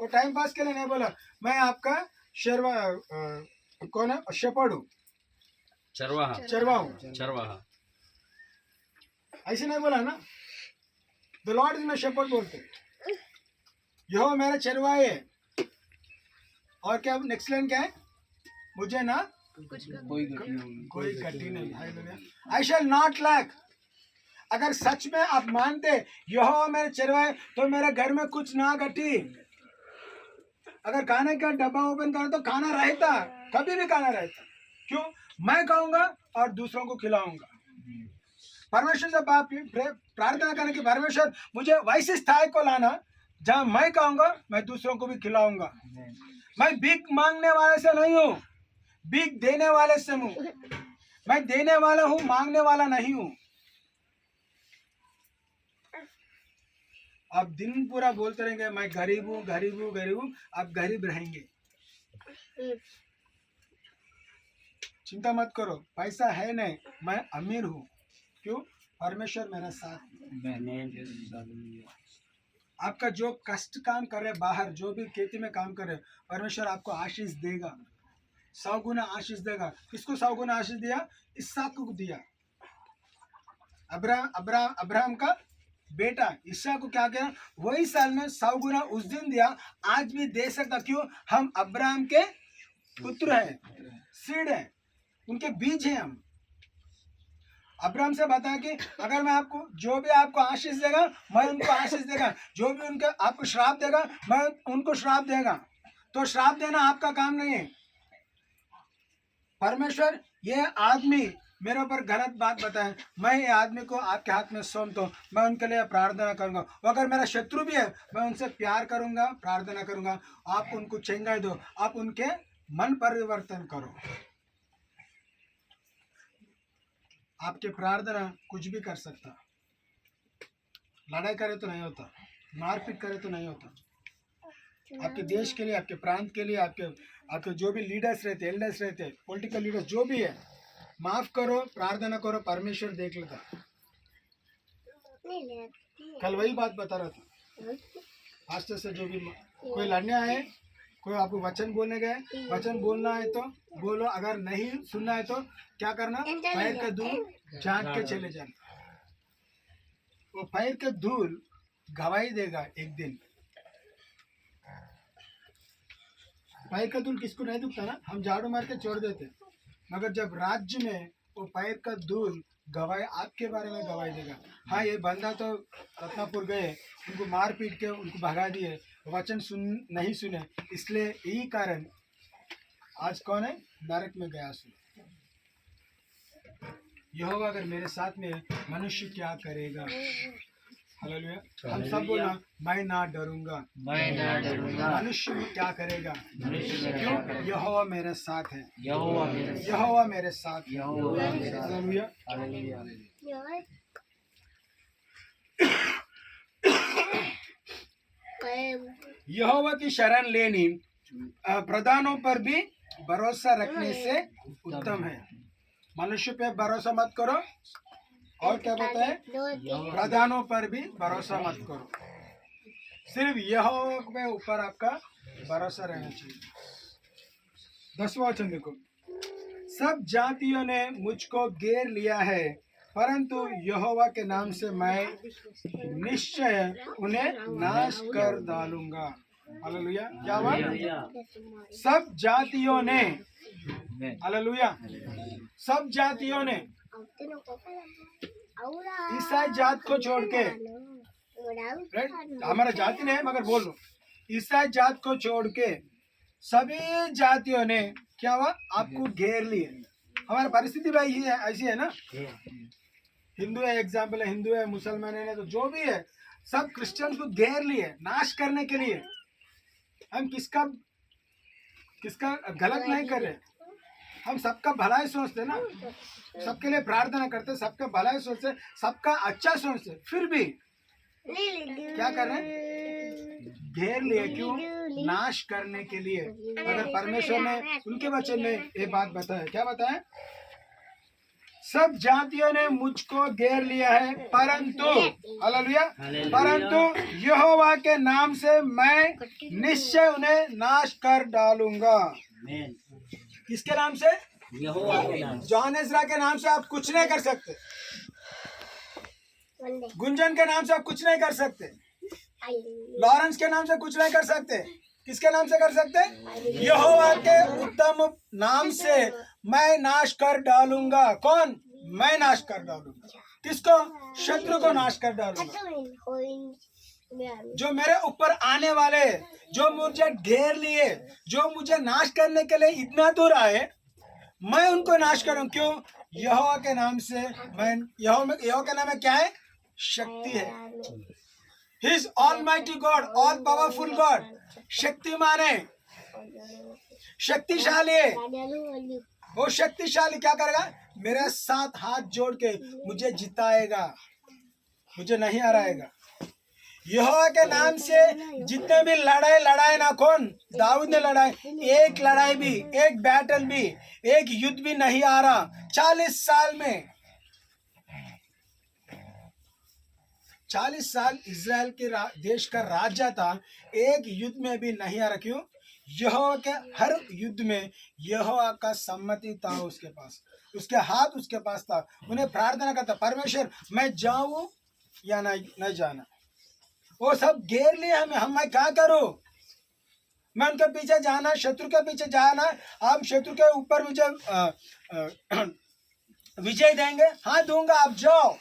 वो टाइम पास के लिए नहीं बोला, मैं आपका कौन है? शेपर्ड हूँ, चरवा हूँ, ऐसे नहीं बोला ना। The Lord is my shepherd बोलते, यहोवा मेरा चरवाहे है। और क्या नेक्स्ट लाइन क्या है? मुझे ना कोई घटी नहीं। आई शैल नॉट लैक। अगर सच में आप मानते यहोवा मेरे चरवाहे, तो मेरे घर में कुछ ना घटी। अगर खाने का डब्बा ओपन करो तो खाना रहता, कभी भी खाना रहता। क्यों? मैं खाऊंगा और दूसरों को खिलाऊंगा। परमेश्वर से प्रार्थना करने की, परमेश्वर मुझे वैसे स्थाई को लाना जहां मैं खाऊंगा, मैं दूसरों को भी खिलाऊंगा। मैं भीख मांगने वाले से नहीं हूँ, भीख देने वाले से हूँ। मैं देने वाला हूँ, मांगने वाला नहीं हूँ। आप दिन पूरा बोलते रहेंगे मैं गरीब हूँ गरीब हूँ गरीब हूँ, आप गरीब रहेंगे। चिंता मत करो, पैसा है नहीं, मैं अमीर हूँ। क्यों? परमेश्वर मेरा साथ है। आपका जो कष्ट काम कर रहे बाहर, जो भी खेती में काम कर रहे, परमेश्वर आपको आशीष देगा, 100 गुना आशीष देगा। किसको 100 गुना आशीष दिया? इसहाक को दिया। अब्राहम का बेटा इसहाक को क्या किया? वही साल में 100 गुना उस दिन दिया, आज भी दे सकता। क्यों? हम अब्राहम के पुत्र हैं, सीड है, उनके बीज हैं हम। अब्राहम से बताया कि अगर मैं आपको जो भी आपको आशीष देगा मैं उनको आशीष देगा, जो भी उनके आपको श्राप देगा मैं उनको श्राप देगा। तो श्राप देना आपका काम नहीं है। परमेश्वर ये आदमी मेरे ऊपर गलत बात बताए, मैं ये आदमी को आपके हाथ में सौंपता हूँ, मैं उनके लिए प्रार्थना करूंगा। अगर मेरा शत्रु भी है मैं उनसे प्यार करूंगा, प्रार्थना करूंगा। आप उनको चंगाई दो, आप उनके मन परिवर्तन करो। आपके प्रार्थना कुछ भी कर सकता। लड़ाई करे तो नहीं होता, मारपीट करे तो नहीं होता। आपके देश के लिए, आपके प्रांत के लिए, आपके जो भी लीडर्स रहते, एल्डर्स रहते, पॉलिटिकल लीडर्स जो भी है, माफ करो, प्रार्थना करो, परमेश्वर देख लेता। कल वही बात बता रहा था। आज से जो भी कोई लड़ने आए, कोई आपको वचन बोलने गए, वचन बोलना है तो बोलो, अगर नहीं सुनना है तो क्या करना? पैर का धूल झांक के चले जाना। वो पैर का धूल गवाही देगा एक दिन। पैर का धूल किसको नहीं दुखता ना, हम झाड़ू मार के छोड़ देते, मगर जब राज्य में वो पैर का धूल गवाही आपके बारे में गवाही देगा। हाँ, ये बंदा तो रत्नापुर गए, उनको मार पीट के उनको भगा दिए, वचन नहीं सुने, इसलिए यही कारण आज कौन है? नरक में गया सुन। यहोवा अगर मेरे साथ में, मनुष्य क्या करेगा? हालेलुया। हम सब बोला मैं ना डरूंगा, मैं ना डरूंगा। मनुष्य क्या करेगा? मनुष्य क्यों? यहोवा मेरे साथ है, यहोवा मेरे साथ, यहोवा मेरे साथ है। यहोवा मेरे साथ। हालेलुया। हालेलुया। यहोवा की शरण लेनी प्रधानों पर भी भरोसा रखने से उत्तम है। मनुष्य पे भरोसा मत करो, और क्या बताए? प्रधानों पर भी भरोसा मत करो, सिर्फ यहोवा के ऊपर आपका भरोसा रहना चाहिए। 10वां वचन देखो, सब जातियों ने मुझको घेर लिया है, परंतु यहोवा के नाम से मैं निश्चय उन्हें नाश कर डालूंगा। हालेलुया। क्या हुआ? सब जातियों ने, हालेलुया, सब जातियों ने, ईसाई जात को छोड़ के, हमारा जाति नहीं मगर बोल लो, ईसाई जात को छोड़ के सभी जातियों ने क्या हुआ? आपको घेर लिए। हमारी परिस्थिति भाई ही है, ऐसी है ना। हिंदू है, एग्जाम्पल है, हिंदू है, मुसलमान है, तो जो भी है सब क्रिश्चियन को घेर लिए नाश करने के लिए। हम किसका गलत नहीं कर रहे, हम सबका भलाई सोचते ना, सबके लिए प्रार्थना करते, सबका भलाई सोचते, सबका अच्छा सोचते, फिर भी क्या कर रहे हैं? घेर लिए। क्यों? नाश करने के लिए। अगर परमेश्वर ने उनके वचन में ये बात बताया, क्या बताया? सब जातियों ने मुझको घेर लिया है, परंतु, हालेलुया, परंतु यहोवा के नाम से मैं निश्चय उन्हें नाश कर डालूंगा। किसके नाम से? यहोवा के नाम। जॉन एजरा के नाम से आप कुछ नहीं कर सकते, गुंजन के नाम से आप कुछ नहीं कर सकते, लॉरेंस के नाम से कुछ नहीं कर सकते। किसके नाम से कर सकते? यहोवा के उत्तम नाम से मैं नाश कर डालूंगा। कौन? मैं नाश कर डालूंगा। किसको? शत्रु को नाश कर डालूंगा। जो मेरे ऊपर आने वाले, जो मुझे घेर लिए, जो मुझे नाश करने के लिए इतना दूर आए, मैं उनको नाश करूं। क्यों? यहोवा के नाम से मैं, यहोवा के नाम में क्या है? शक्ति है। He is Almighty God, all powerful God, Shaktimaan है, शक्तिशाली है। वो शक्तिशाली क्या करेगा? मेरे साथ हाथ जोड़ के मुझे जिताएगा, मुझे नहीं हराएगा। यहोवा के नाम से जितने भी लड़ाई ना, कौन? दाऊद ने लड़ाई। एक लड़ाई भी, एक बैटल भी, एक युद्ध भी नहीं आ रहा 40 साल में। 40 साल इज़राइल के देश का राजा था, एक युद्ध में भी नहीं आ रहा। क्यों? यहोवा के हर युद्ध में यहोवा का सम्मति था उसके पास, उसके हाथ उसके पास था। उन्हें प्रार्थना करता, परमेश्वर मैं जाऊं या नहीं जाना। वो सब घेर लिए हमें, हम मैं क्या करूं? मैं उनके पीछे जाना, शत्रु के पीछे जाना। आप शत्रु के ऊपर विजय देंगे? हाँ दूंगा, आप जाओ।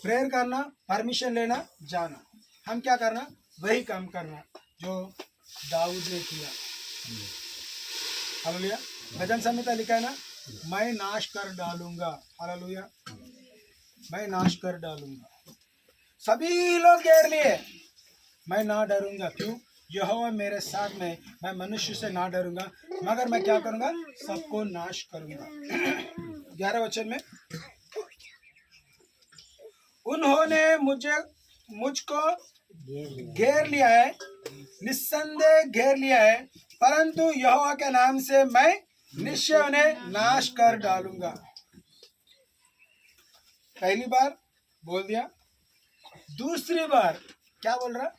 प्रेयर करना, परमिशन लेना, जाना। हम क्या करना? वही काम करना जो दाऊद ने किया। हालेलुया। भजन संहिता लिखा है ना, मैं नाश कर डालूंगा। हालेलुया, मैं नाश कर डालूंगा। सभी लोग घेर लिए, मैं ना डरूंगा। क्यों? यहोवा मेरे साथ में, मैं मनुष्य से ना डरूंगा, मगर मैं क्या करूंगा? सबको नाश करूंगा। 11 वचन में, उन्होंने मुझको घेर लिया है, निस्संदेह घेर लिया है, परंतु यहोवा के नाम से मैं निश्चय उन्हें नाश कर डालूंगा। पहली बार बोल दिया, दूसरी बार क्या बोल रहा?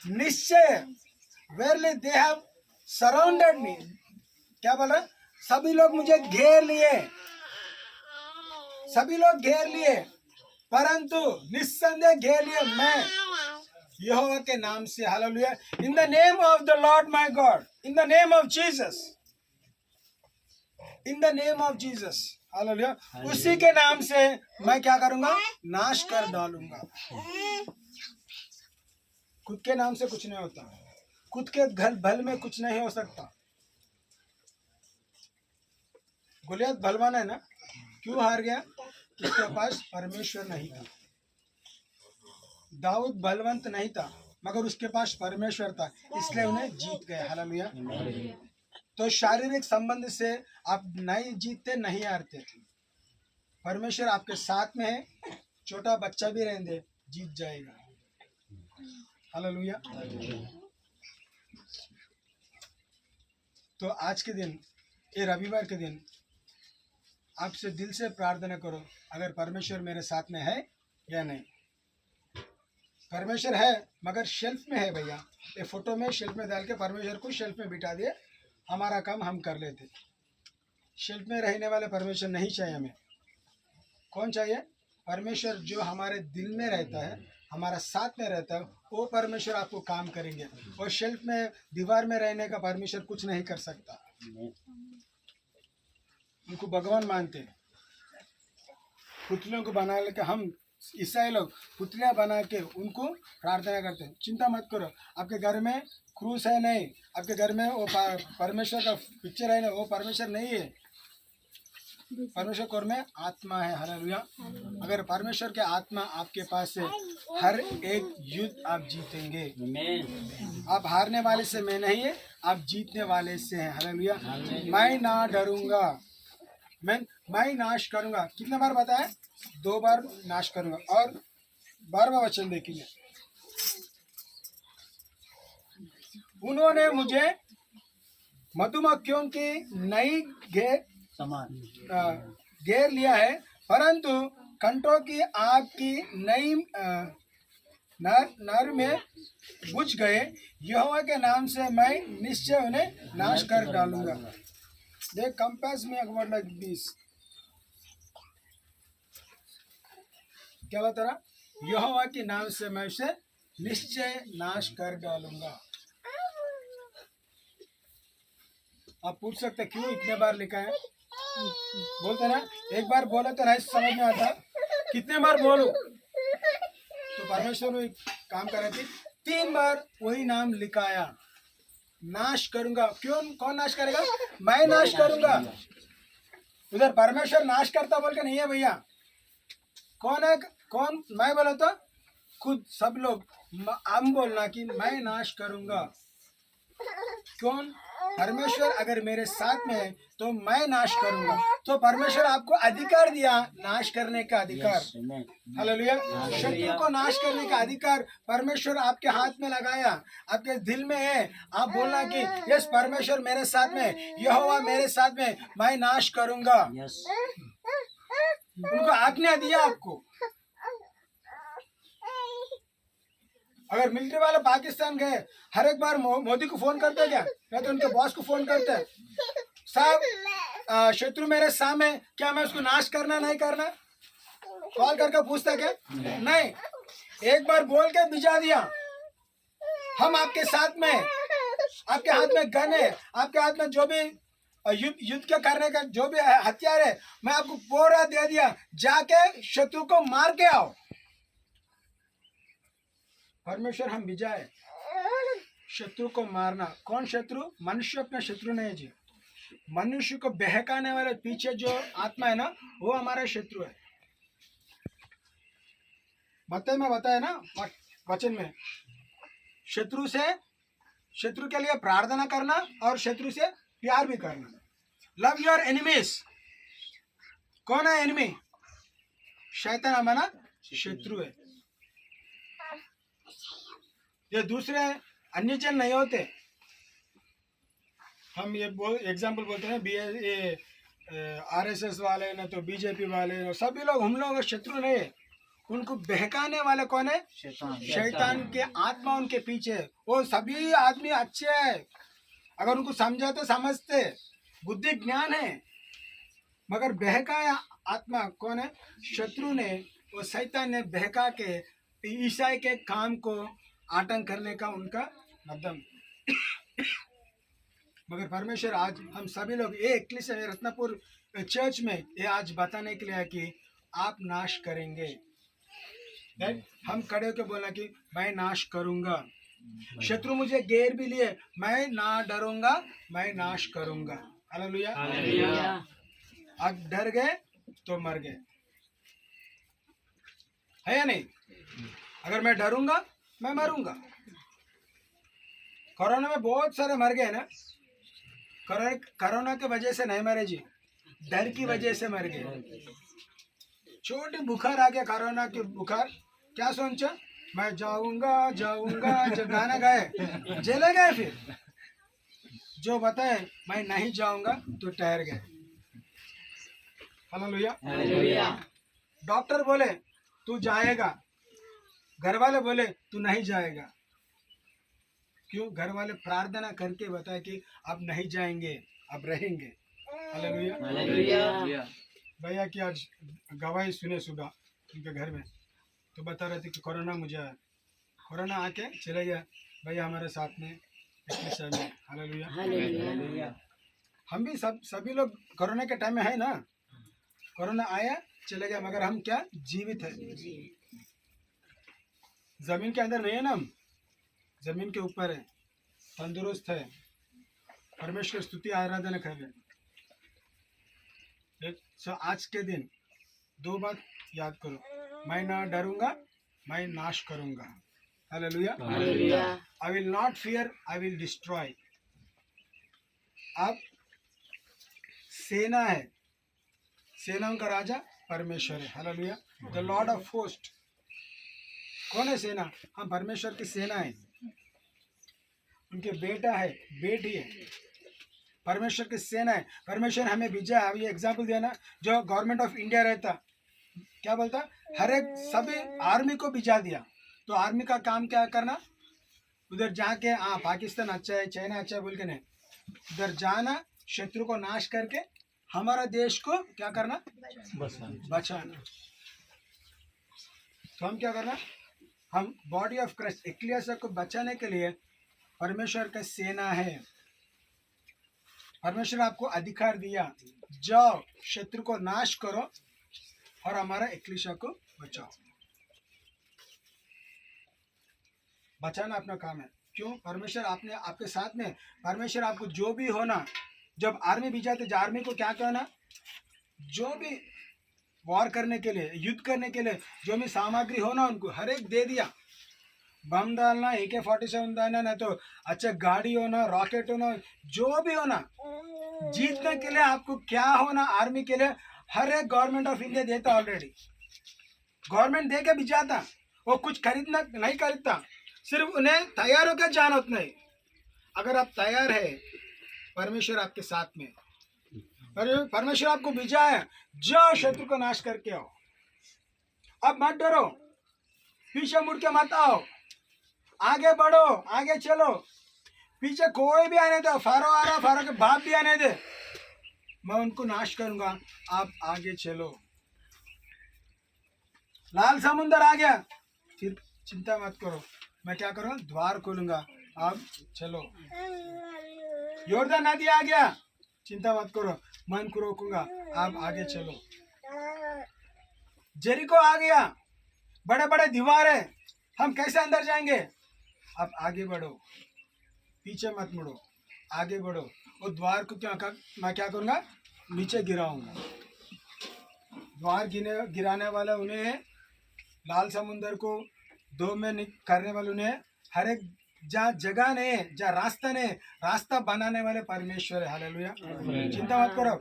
निश्चय। वेरली दे हैव सराउंडेड मी। क्या बोल रहा? सभी लोग मुझे घेर लिए, सभी लोग घेर लिए, परंतु निस्संदेह घेर लिए मैं यहोवा के नाम से। Hallelujah. In the name of the Lord my God, in the name of Jesus, in the name of Jesus. Hallelujah. उसी के नाम से मैं क्या करूंगा? नाश कर डालूंगा। खुद के नाम से कुछ नहीं होता, खुद के घर भल में कुछ नहीं हो सकता। गोलियत बलवान है ना, क्यों हार गया? उसके पास परमेश्वर नहीं था। दाऊद बलवंत नहीं था, मगर उसके पास परमेश्वर था, इसलिए उन्हें जीत गए। हालेलुया। तो शारीरिक संबंध से आप नहीं जीतते, नहीं हारते। परमेश्वर आपके साथ में है, छोटा बच्चा भी रहने दे, जीत जाएगा। हालेलुया। तो आज के दिन, ये रविवार के दिन, आपसे दिल से प्रार्थना करो, अगर परमेश्वर मेरे साथ में है या नहीं। परमेश्वर है, मगर शेल्फ में है भैया। ये फोटो में शेल्फ में डाल के परमेश्वर को शेल्फ में बिठा दिए, हमारा काम हम कर लेते। शेल्फ में रहने वाले परमेश्वर नहीं चाहिए हमें। कौन चाहिए? परमेश्वर जो हमारे दिल में रहता है, हमारा साथ में रहता है, वो परमेश्वर आपको काम करेंगे। और शेल्फ में, दीवार में रहने का परमेश्वर कुछ नहीं कर सकता। उनको भगवान मानते हैं। पुतलों को बना लेके, हम ईसाई लोग पुतलियाँ बना के उनको प्रार्थना करते हैं। चिंता मत करो, आपके घर में क्रूस है नहीं, आपके घर में वो परमेश्वर का पिक्चर है ना, वो परमेश्वर नहीं है। परमेश्वर को में आत्मा है। हालेलुया। अगर परमेश्वर के आत्मा आपके पास है, हर एक युद्ध आप जीतेंगे। आप हारने वाले से मैं नहीं है, आप जीतने वाले से हैं। हालेलुया। मैं ना डरूंगा, मैं नाश करूंगा। कितने बार बताया? 2 बार नाश करूंगा। और 12वां वचन देखिए, उन्होंने मुझे मधुमक्खियों की नई घेर लिया है, परंतु कंटों की आग की नई नर में बुझ गए। यहोवा के नाम से मैं निश्चय उन्हें नाश कर डालूंगा। They compass me a word like this. क्या बता रहा? यहोवा के नाम से मैं उसे निश्चय नाश कर डालूंगा। आप पूछ सकते क्यों इतने बार लिखा है? बोलते ना, एक बार बोले तो नहीं समझ में आता, कितने बार बोलूं? तो परमेश्वर ने काम कर रहे थे, 3 बार वही नाम लिखाया, नाश करूंगा। क्यों? कौन नाश करेगा? मैं नाश करूंगा। उधर परमेश्वर नाश करता बोल के नहीं है भैया। कौन है? कौन? मैं बोला तो खुद सब लोग हम बोलना कि मैं नाश करूंगा। कौन? परमेश्वर अगर मेरे साथ में है तो मैं नाश करूंगा। तो परमेश्वर आपको अधिकार दिया नाश करने का अधिकार। हालेलुया। शत्रु को नाश करने का अधिकार परमेश्वर आपके हाथ में लगाया, आपके दिल में है। आप बोलना कि यस परमेश्वर मेरे साथ में, यहोवा मेरे साथ में, मैं नाश करूंगा। यस उनको आज्ञा दिया आपको। अगर मिलिट्री वाले पाकिस्तान गए, हर एक बार मोदी को फोन करते क्या, या तो उनके बॉस को फोन करते हैं, साहब शत्रु मेरे सामने, क्या मैं उसको नाश करना नहीं करना? कॉल करके पूछता क्या? नहीं, एक बार बोल के भिजा दिया। हम आपके साथ में, आपके हाथ में गन है, आपके हाथ में जो भी युद्ध के करने का जो भी हथियार है, मैं आपको पूरा दे दिया, जाके शत्रु को मार के आओ। परमेश्वर हम भिजाए शत्रु को मारना। कौन शत्रु? मनुष्य अपना शत्रु नहीं जी। मनुष्य को बहकाने वाले पीछे जो आत्मा है ना, वो हमारा शत्रु है। मत्ती में बताया ना वचन में, शत्रु के लिए प्रार्थना करना और शत्रु से प्यार भी करना। Love your enemies. कौन है एनिमी? शैतान हमारा शत्रु है। ये दूसरे अन्य जन नहीं होते। हम ये एग्जाम्पल बोलते हैं, RSS वाले ना तो बीजेपी वाले, सभी लोग हम लोग शत्रु नहीं है। उनको बहकाने वाले कौन है? शैतान के आत्मा उनके पीछे। वो सभी आदमी अच्छे हैं, अगर उनको समझाते समझते, बुद्धि ज्ञान है, मगर बहकाया आत्मा कौन है? शत्रु ने, वो शैतान ने बहका के ईसाई के काम को आतंक करने का उनका मध्यम। मगर परमेश्वर आज हम सभी लोग एक रत्नापुर चर्च में ये आज बताने के लिए है कि आप नाश करेंगे। हम खड़े होकर बोलना कि मैं नाश करूंगा। शत्रु मुझे घेर भी लिए, मैं ना डरूंगा, मैं नाश करूंगा। हालेलुया। अब डर गए तो मर गए, है या नहीं? अगर मैं डरूंगा मैं मरूंगा। कोरोना में बहुत सारे मर गए ना। कोरोना के वजह से नहीं मरे जी, डर की वजह से मर गए। छोटी बुखार आ गया, कोरोना की बुखार, क्या सोचा? मैं जाऊंगा जाऊंगा, जो गाना गाए चले गए। फिर जो बताए मैं नहीं जाऊंगा तो ठहर गए। हालेलुया। डॉक्टर बोले तू जाएगा, घर वाले बोले तू नहीं जाएगा। क्यों? घर वाले प्रार्थना करके बताए कि आप नहीं जाएंगे, आप रहेंगे। हालेलुया। भैया की आज गवाही सुने सुबह उनके घर में, तो बता रहे थे कि कोरोना मुझे आया, कोरोना आके चले गया भैया हमारे साथ में इतने समय। हालेलुया। हम भी सभी लोग कोरोना के टाइम में है ना। कोरोना आया चले गया, मगर हम क्या जीवित है। जमीन के अंदर नहीं है ना, हम जमीन के ऊपर है, तंदुरुस्त है। परमेश्वर स्तुति आराधना कर रहे। आज के दिन दो बात याद करो, मैं ना डरूंगा, मैं नाश करूंगा। Hallelujah. I will not fear, I will destroy. अब सेना है, सेनाओं का राजा परमेश्वर है। Hallelujah. The Lord of host. कौन है सेना? हम परमेश्वर की सेना है, उनके बेटा है, बेटी है, परमेश्वर की सेना है। परमेश्वर हमें भेजा है। ये एग्जाम्पल दिया ना, जो गवर्नमेंट ऑफ इंडिया रहता क्या बोलता? हर एक सभी आर्मी को भेजा दिया। तो आर्मी का काम क्या करना? उधर जाके हाँ पाकिस्तान अच्छा है, चाइना अच्छा है बोल के नहीं, उधर जाना, शत्रु को नाश करके हमारा देश को क्या करना? बचाना। तो हम क्या करना? हम बॉडी ऑफ क्राइस्ट एक्लेसिया को बचाने के लिए परमेश्वर का सेना है। परमेश्वर आपको अधिकार दिया, जाओ शत्रु को नाश करो और हमारा एक्लेसिया को बचाओ। बचाना अपना काम है। क्यों? परमेश्वर आपने आपके साथ में, परमेश्वर आपको जो भी होना, जब आर्मी भी जाते, आर्मी को क्या कहना? जो भी वॉर करने के लिए, युद्ध करने के लिए जो भी सामग्री हो ना, उनको हर एक दे दिया। बम डालना, AK-47 डालना, ना तो अच्छा गाड़ी होना, रॉकेट होना, जो भी होना, जीतने के लिए आपको क्या होना आर्मी के लिए, हर एक गवर्नमेंट ऑफ इंडिया देता ऑलरेडी। गवर्नमेंट दे के भी जाता, वो कुछ खरीदना नहीं खरीदता, सिर्फ उन्हें तैयार होकर जाना उतना ही। अगर आप तैयार है, परमेश्वर आपके साथ में, परमेश्वर आपको भेजा है, जो शत्रु को नाश करके आओ। अब मत डरो, पीछे मुड़ के मत आओ, आगे बढ़ो, आगे चलो। पीछे कोई भी आने दो, फारो आ रहा, फारो के बाप भी आने दे, मैं उनको नाश करूंगा, आप आगे चलो। लाल समुंदर आ गया, फिर चिंता मत करो, मैं क्या करूंगा, द्वार खोलूंगा, आप चलो। यॉर्दन नदी आ गया, चिंता मत करो, मैं उनको रोकूंगा, आप आगे चलो। जेरिको आ गया, बड़े बड़े दीवार है, हम कैसे अंदर जाएंगे, आप आगे बढ़ो, पीछे मत मुड़ो, आगे बढ़ो। वो द्वार को मैं क्या करूंगा, नीचे गिराऊंगा। द्वार गिराने वाला उन्हें है, लाल समुंदर को दो में करने वाले उन्हें है, हर एक जहाँ जगह नहीं है, जहाँ रास्ता नहीं है, रास्ता बनाने वाले परमेश्वर है। हालेलुया, चिंता मत करो।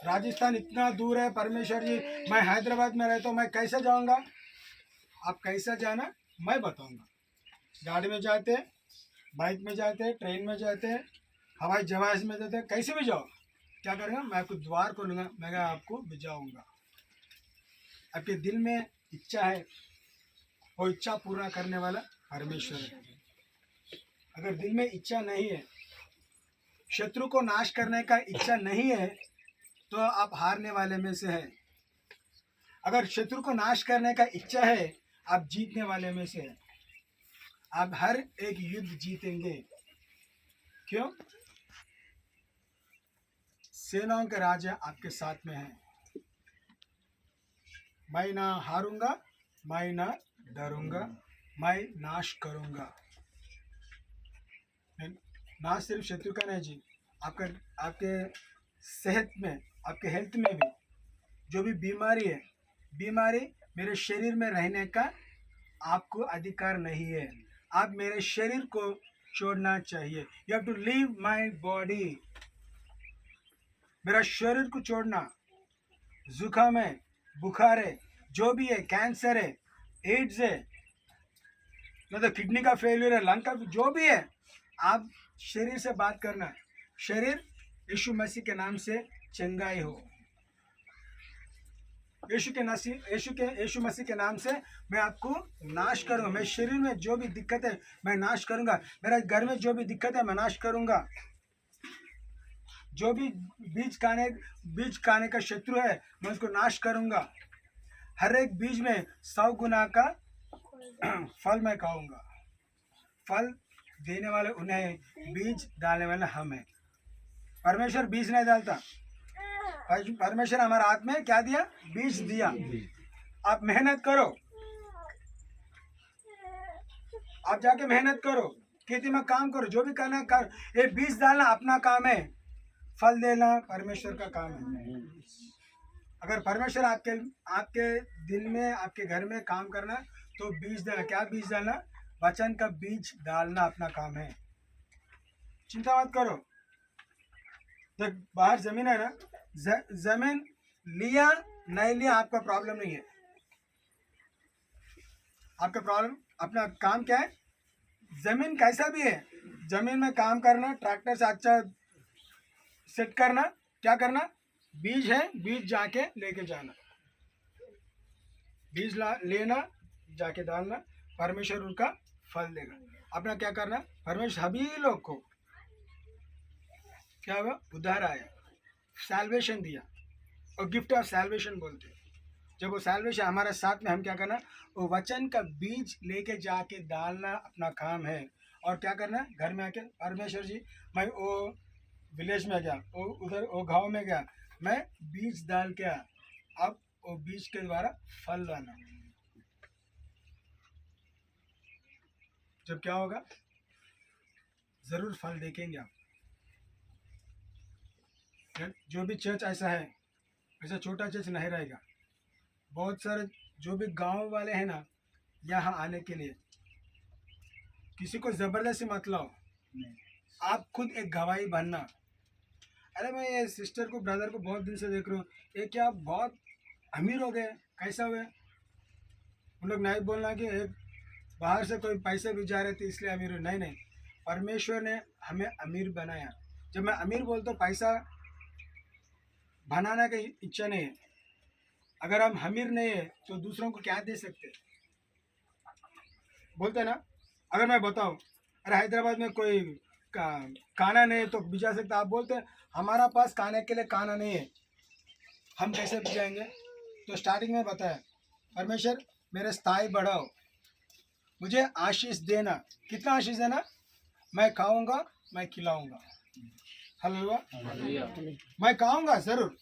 राजस्थान इतना दूर है परमेश्वर जी, मैं हैदराबाद में रहता हूँ, मैं कैसे जाऊंगा, आप कैसे जाना मैं बताऊंगा। गाड़ी में जाते, बाइक में जाते, ट्रेन में जाते, हवाई जहाज में जाते, कैसे भी जाओ, क्या करूँगा, मैं आपको द्वार खोलूंगा, मैं आपको भिजाऊंगा। आपके दिल में इच्छा है, वो इच्छा पूरा करने वाला परमेश्वर है। अगर दिल में इच्छा नहीं है, शत्रु को नाश करने का इच्छा नहीं है, तो आप हारने वाले में से है। अगर शत्रु को नाश करने का इच्छा है, आप जीतने वाले में से है। आप हर एक युद्ध जीतेंगे। क्यों? सेनाओं के राजा आपके साथ में है। मैं ना हारूंगा, मैं ना डरूंगा, मैं नाश करूंगा। ना सिर्फ शत्रु का नहीं जी, आपके सेहत में, आपके हेल्थ में भी जो भी बीमारी है, बीमारी मेरे शरीर में रहने का आपको अधिकार नहीं है। आप मेरे शरीर को छोड़ना चाहिए। You have to leave my body. मेरा शरीर को छोड़ना। जुकाम है, बुखार है, जो भी है, कैंसर है, एड्स है, मतलब किडनी का फेलियर है, लंग का, जो भी है, आप शरीर से बात करना। शरीर यीशु मसीह के नाम से चंगाई हो। यीशु मसीह के नाम से मैं आपको नाश करूंगा। मेरे शरीर में जो भी दिक्कत है मैं नाश करूंगा। मेरे घर में जो भी दिक्कत है मैं नाश करूंगा। जो भी बीज खाने का शत्रु है मैं उसको नाश करूंगा। हर एक बीज में 100 गुना का फल मैं खाऊंगा। फल देने वाले उन्हें, बीज डालने वाले हम हैं। परमेश्वर बीज नहीं डालता। परमेश्वर हमारे हाथ में क्या दिया? बीज दिया। आप मेहनत करो, आप जाके मेहनत करो, खेती में काम करो, जो भी करना कर। ये बीज डालना अपना काम है, फल देना परमेश्वर का काम है। अगर परमेश्वर आपके दिल में, आपके घर में काम करना, तो बीज देना। क्या बीज डालना? वचन का बीज डालना अपना काम है। चिंता मत करो। देख, बाहर जमीन है ना, जमीन लिया नहीं लिया आपका प्रॉब्लम नहीं है। आपका प्रॉब्लम अपना काम क्या है? जमीन कैसा भी है, जमीन में काम करना, ट्रैक्टर से अच्छा सेट करना, क्या करना? बीज है, बीज जाके लेके जाना, बीज लेना, जाके डालना, परमेश्वर उनका फल देगा। अपना क्या करना? परमेश्वर सभी लोग को क्या हुआ? उद्धार आया, सैल्वेशन दिया, और गिफ्ट ऑफ सैल्वेशन बोलते हैं। जब वो सैल्वेशन हमारे साथ में, हम क्या करना? वो वचन का बीज लेके जाके डालना अपना काम है। और क्या करना? घर में आके, परमेश्वर जी मैं वो विलेज में गया, वो उधर वो गांव में गया, मैं बीज डाल के आया, अब वो बीज के द्वारा फल लाना। जब क्या होगा? जरूर फल देखेंगे आप। जो भी चर्च ऐसा है, ऐसा छोटा चर्च नहीं रहेगा। बहुत सारे जो भी गांव वाले हैं ना, यहाँ आने के लिए। किसी को जबरदस्ती मत लाओ, आप खुद एक गवाही बनना। अरे मैं ये सिस्टर को ब्रदर को बहुत दिन से देख रहा हूँ, ये क्या बहुत अमीर हो गए, कैसा हुए? उन लोग नहीं बोलना कि एक बाहर से कोई पैसे भी जा रहे थे इसलिए अमीर हो, नहीं नहीं, परमेश्वर ने हमें अमीर बनाया। जब मैं अमीर बोलता हूँ, पैसा बनाने की इच्छा नहीं है। अगर हम अमीर नहीं है तो दूसरों को क्या दे सकते, बोलते ना। अगर मैं बताऊँ अरे हैदराबाद में कोई खाना नहीं है तो भिजा सकता, आप बोलते हैं हमारा पास खाने के लिए खाना नहीं है, हम कैसे भिजाएंगे? तो स्टार्टिंग में बताया, परमेश्वर मेरे स्थाई बढ़ाओ, मुझे आशीष देना। कितना आशीष देना? मैं खाऊंगा, मैं खिलाऊंगा। हालेलुया। मैं खाऊंगा जरूर,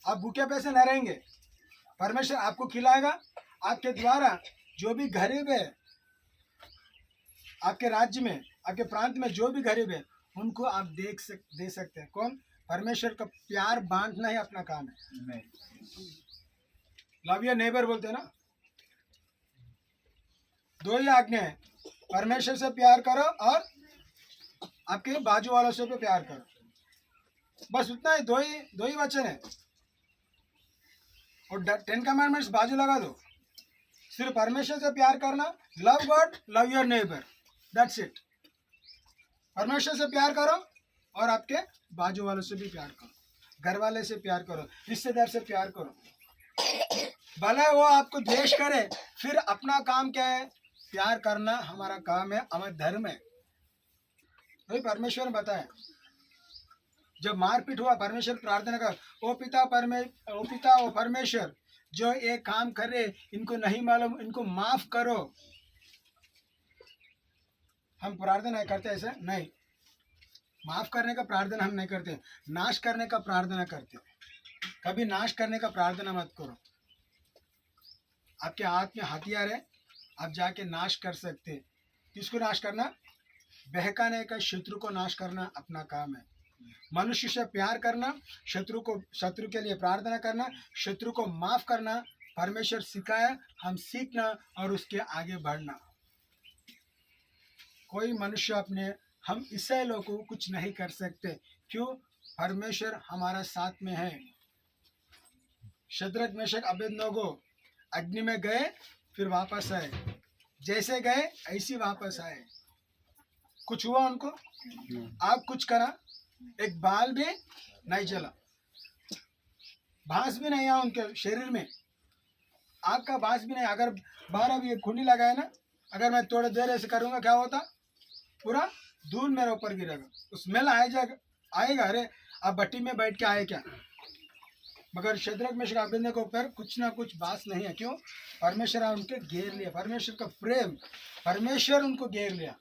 आप भूखे पैसे न रहेंगे। परमेश्वर आपको खिलाएगा। आपके द्वारा जो भी गरीब है आपके राज्य में, आपके प्रांत में, जो भी गरीब है उनको आप दे सकते हैं। कौन? परमेश्वर का प्यार बांटना ही अपना काम है। लव योर नेबर बोलते हैं ना। दो ही आज्ञा है, परमेश्वर से प्यार करो और आपके बाजू वालों से भी प्यार करो, बस उतना ही। दो ही वचन है। और 10 कमांडमेंट्स बाजू लगा दो, सिर्फ परमेश्वर से प्यार करना, love God, love your neighbour, that's it. परमेश्वर से प्यार करो और आपके बाजू वालों से भी प्यार करो, घर वाले से प्यार करो, रिश्तेदार से प्यार करो। भले वो आपको द्वेष करे, फिर अपना काम क्या है? प्यार करना हमारा काम है, हमारा धर्म है। वही परमेश्वर ने बताया। जब मारपीट हुआ, परमेश्वर प्रार्थना कर, ओ पिता ओ परमेश्वर, जो ये काम कर रहे इनको नहीं मालूम, इनको माफ करो। हम प्रार्थना करते ऐसे नहीं, माफ करने का प्रार्थना हम नहीं करते, नाश करने का प्रार्थना करते। कभी नाश करने का प्रार्थना मत करो। आपके हाथ में हथियार है, आप जाके नाश कर सकते। किसको नाश करना? बहकाने का, शत्रु को नाश करना अपना काम है। मनुष्य से प्यार करना, शत्रु के लिए प्रार्थना करना, शत्रु को माफ करना, परमेश्वर सिखाया, हम सीखना और उसके आगे बढ़ना। कोई मनुष्य हम ईसाई लोगों को कुछ नहीं कर सकते। क्यों? परमेश्वर हमारा साथ में है। शद्रक मेशक अबेदनगो अग्नि में गए, फिर वापस आए, जैसे गए ऐसे वापस आए। कुछ हुआ उनको? आप कुछ करा, एक बाल भी नहीं जला, बांस भी नहीं आया उनके शरीर में, आग का बांस भी नहीं। अगर बाहर अभी एक खुंडी लगाए ना, अगर मैं थोड़ी देर ऐसे करूंगा क्या होता? पूरा धूल मेरे ऊपर गिरेगा, स्मेल आएगा। अरे आप भट्टी में बैठ के आए क्या? मगर शद्रक मेशक अबेदनगो के ऊपर कुछ ना कुछ बात नहीं है। क्यों? परमेश्वर उनके घेर लिया, परमेश्वर का प्रेम, परमेश्वर उनको घेर लिया।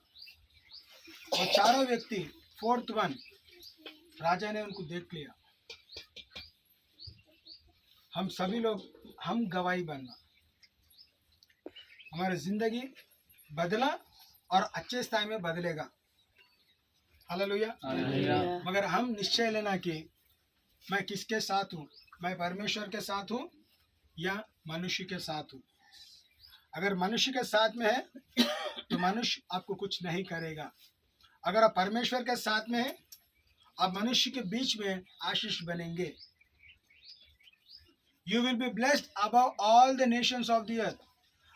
और चारों व्यक्ति, 4th वन, राजा ने उनको देख लिया। हम सभी लोग, हम गवाही बनना, हमारी जिंदगी बदला और अच्छे स्थान में बदलेगा। हालेलुया। मगर हम निश्चय लेना कि मैं किसके साथ हूँ, मैं परमेश्वर के साथ हूँ या मनुष्य के साथ हूँ। अगर मनुष्य के साथ में है तो मनुष्य आपको कुछ नहीं करेगा। अगर आप परमेश्वर के साथ में है, आप मनुष्य के बीच में आशीष बनेंगे। You will be blessed above all the nations of the earth.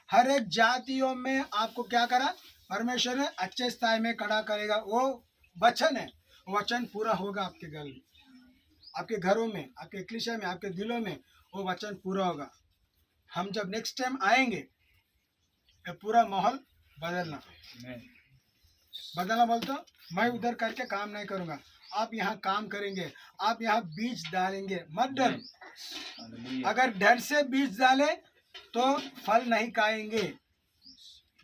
हर एक जातियों में आपको क्या करा? परमेश्वर ने अच्छे स्थान में खड़ा करेगा। वो वचन है, वचन पूरा होगा आपके घर में, आपके घरों में, आपके एक्लीसिया में, आपके दिलों में वो वचन पूरा होगा। हम जब नेक्स्ट टाइम आएंगे, ये पूरा माहौल बदलना बोलते, मैं उधर करके काम नहीं करूंगा, आप यहाँ काम करेंगे, आप यहाँ बीज डालेंगे। मत डर, अगर डर से बीज डाले तो फल नहीं खाएंगे,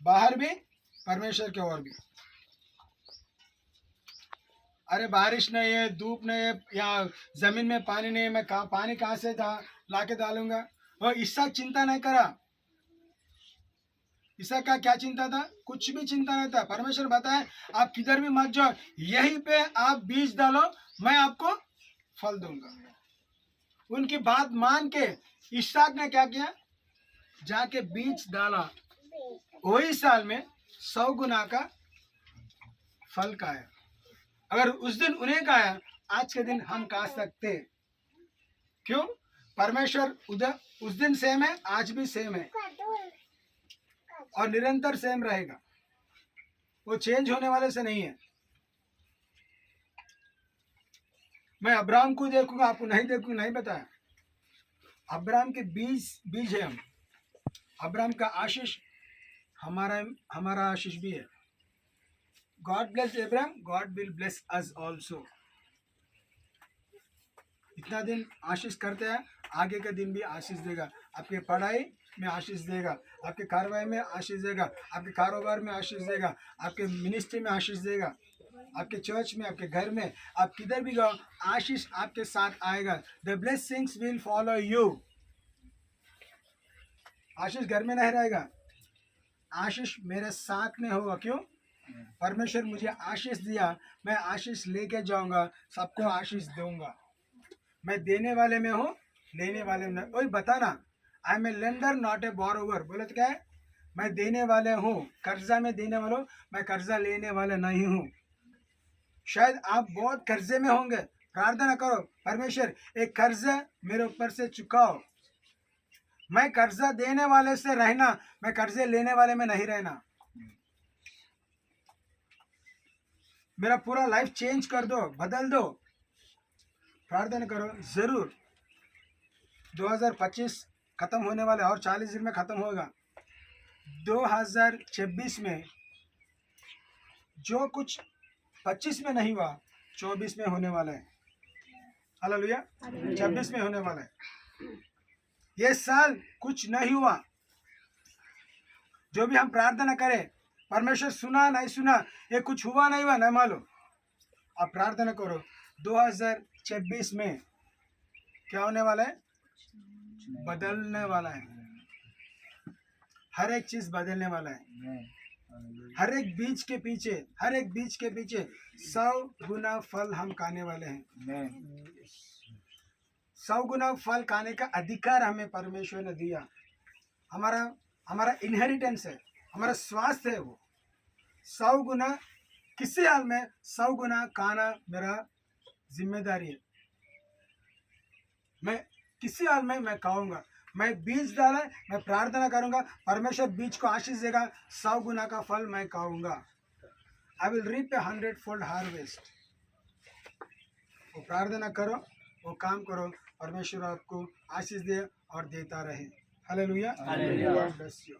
बाहर भी परमेश्वर के ओर भी। अरे बारिश नहीं है, धूप नहीं है, यहाँ जमीन में पानी नहीं है, मैं पानी कहाँ से लाके डालूंगा? और इसका चिंता नहीं करा। इसका क्या चिंता था? कुछ भी चिंता नहीं था। परमेश्वर बताए आप किधर भी मत जाओ, यहीं पे आप बीज डालो, मैं आपको फल दूंगा। उनकी बात मान के इसहाक ने क्या किया? जाके बीज डाला, वही साल में 100 गुना का फल खाया। अगर उस दिन उन्हें खाया, आज के दिन हम खा सकते। क्यों? परमेश्वर उधर उस दिन सेम है, आज भी सेम है और निरंतर सेम रहेगा। वो चेंज होने वाले से नहीं है। मैं अब्राहम को देखूंगा, आपको नहीं देखूंगा, नहीं बताया। अब्राहम के बीज है हम। अब्राहम का आशीष हमारा आशीष भी है। God bless Abraham, God will bless us also. इतना दिन आशीष करते हैं, आगे के दिन भी आशीष देगा। आपके पढ़ाई में आशीष देगा, आपके कार्रवाई में आशीष देगा, आपके कारोबार में आशीष देगा, आपके मिनिस्ट्री में आशीष देगा, आपके चर्च में, आपके घर में, आप किधर भी जाओ, आशीष आपके साथ आएगा। The blessings will follow you. आशीष घर में नहीं रहेगा, आशीष मेरे साथ में होगा। क्यों? परमेश्वर मुझे आशीष दिया, मैं आशीष लेके जाऊंगा, सबको आशीष दूंगा। मैं देने वाले में हूँ, लेने वाले में। वही बताना, I am a lender not a borrower. बोले तो क्या है? मैं देने वाले हूँ, कर्जा में देने वाला हूँ, मैं कर्जा लेने वाला नहीं हूँ। शायद आप बहुत कर्जे में होंगे, प्रार्थना करो, परमेश्वर एक कर्जा मेरे ऊपर से चुकाओ। मैं कर्जा देने वाले से रहना, मैं कर्जे लेने वाले में नहीं रहना। मेरा पूरा लाइफ चेंज कर दो, बदल दो। प्रार्थना करो जरूर। 2025 खत्म होने वाला है और 40 दिन में खत्म होगा। 2026 में जो कुछ 25 में नहीं हुआ, 24 में होने वाला है। हालेलुया। 26 में होने वाला है। ये साल कुछ नहीं हुआ, जो भी हम प्रार्थना करें, परमेश्वर सुना नहीं सुना, ये कुछ हुआ नहीं हुआ, नहीं मालूम। आप प्रार्थना करो 2026 में क्या होने वाला है? बदलने वाला है। हर एक चीज बदलने वाला है। हर एक बीज के पीछे 100 गुना फल हम खाने वाले हैं। 100 गुना फल खाने का अधिकार हमें परमेश्वर ने दिया। हमारा इनहेरिटेंस है, हमारा स्वास्थ्य है। वो 100 गुना, किसी हाल में 100 गुना खाना मेरा जिम्मेदारी है। मैं किसी हाल में मैं खाऊंगा। मैं बीज डाला, मैं प्रार्थना करूंगा, परमेश्वर बीज को आशीष देगा, 100 गुना का फल मैं खाऊंगा। I will reap a 100-fold harvest. वो प्रार्थना करो, वो काम करो, परमेश्वर आपको आशीष दे और देता रहे। हालेलुया। God bless you.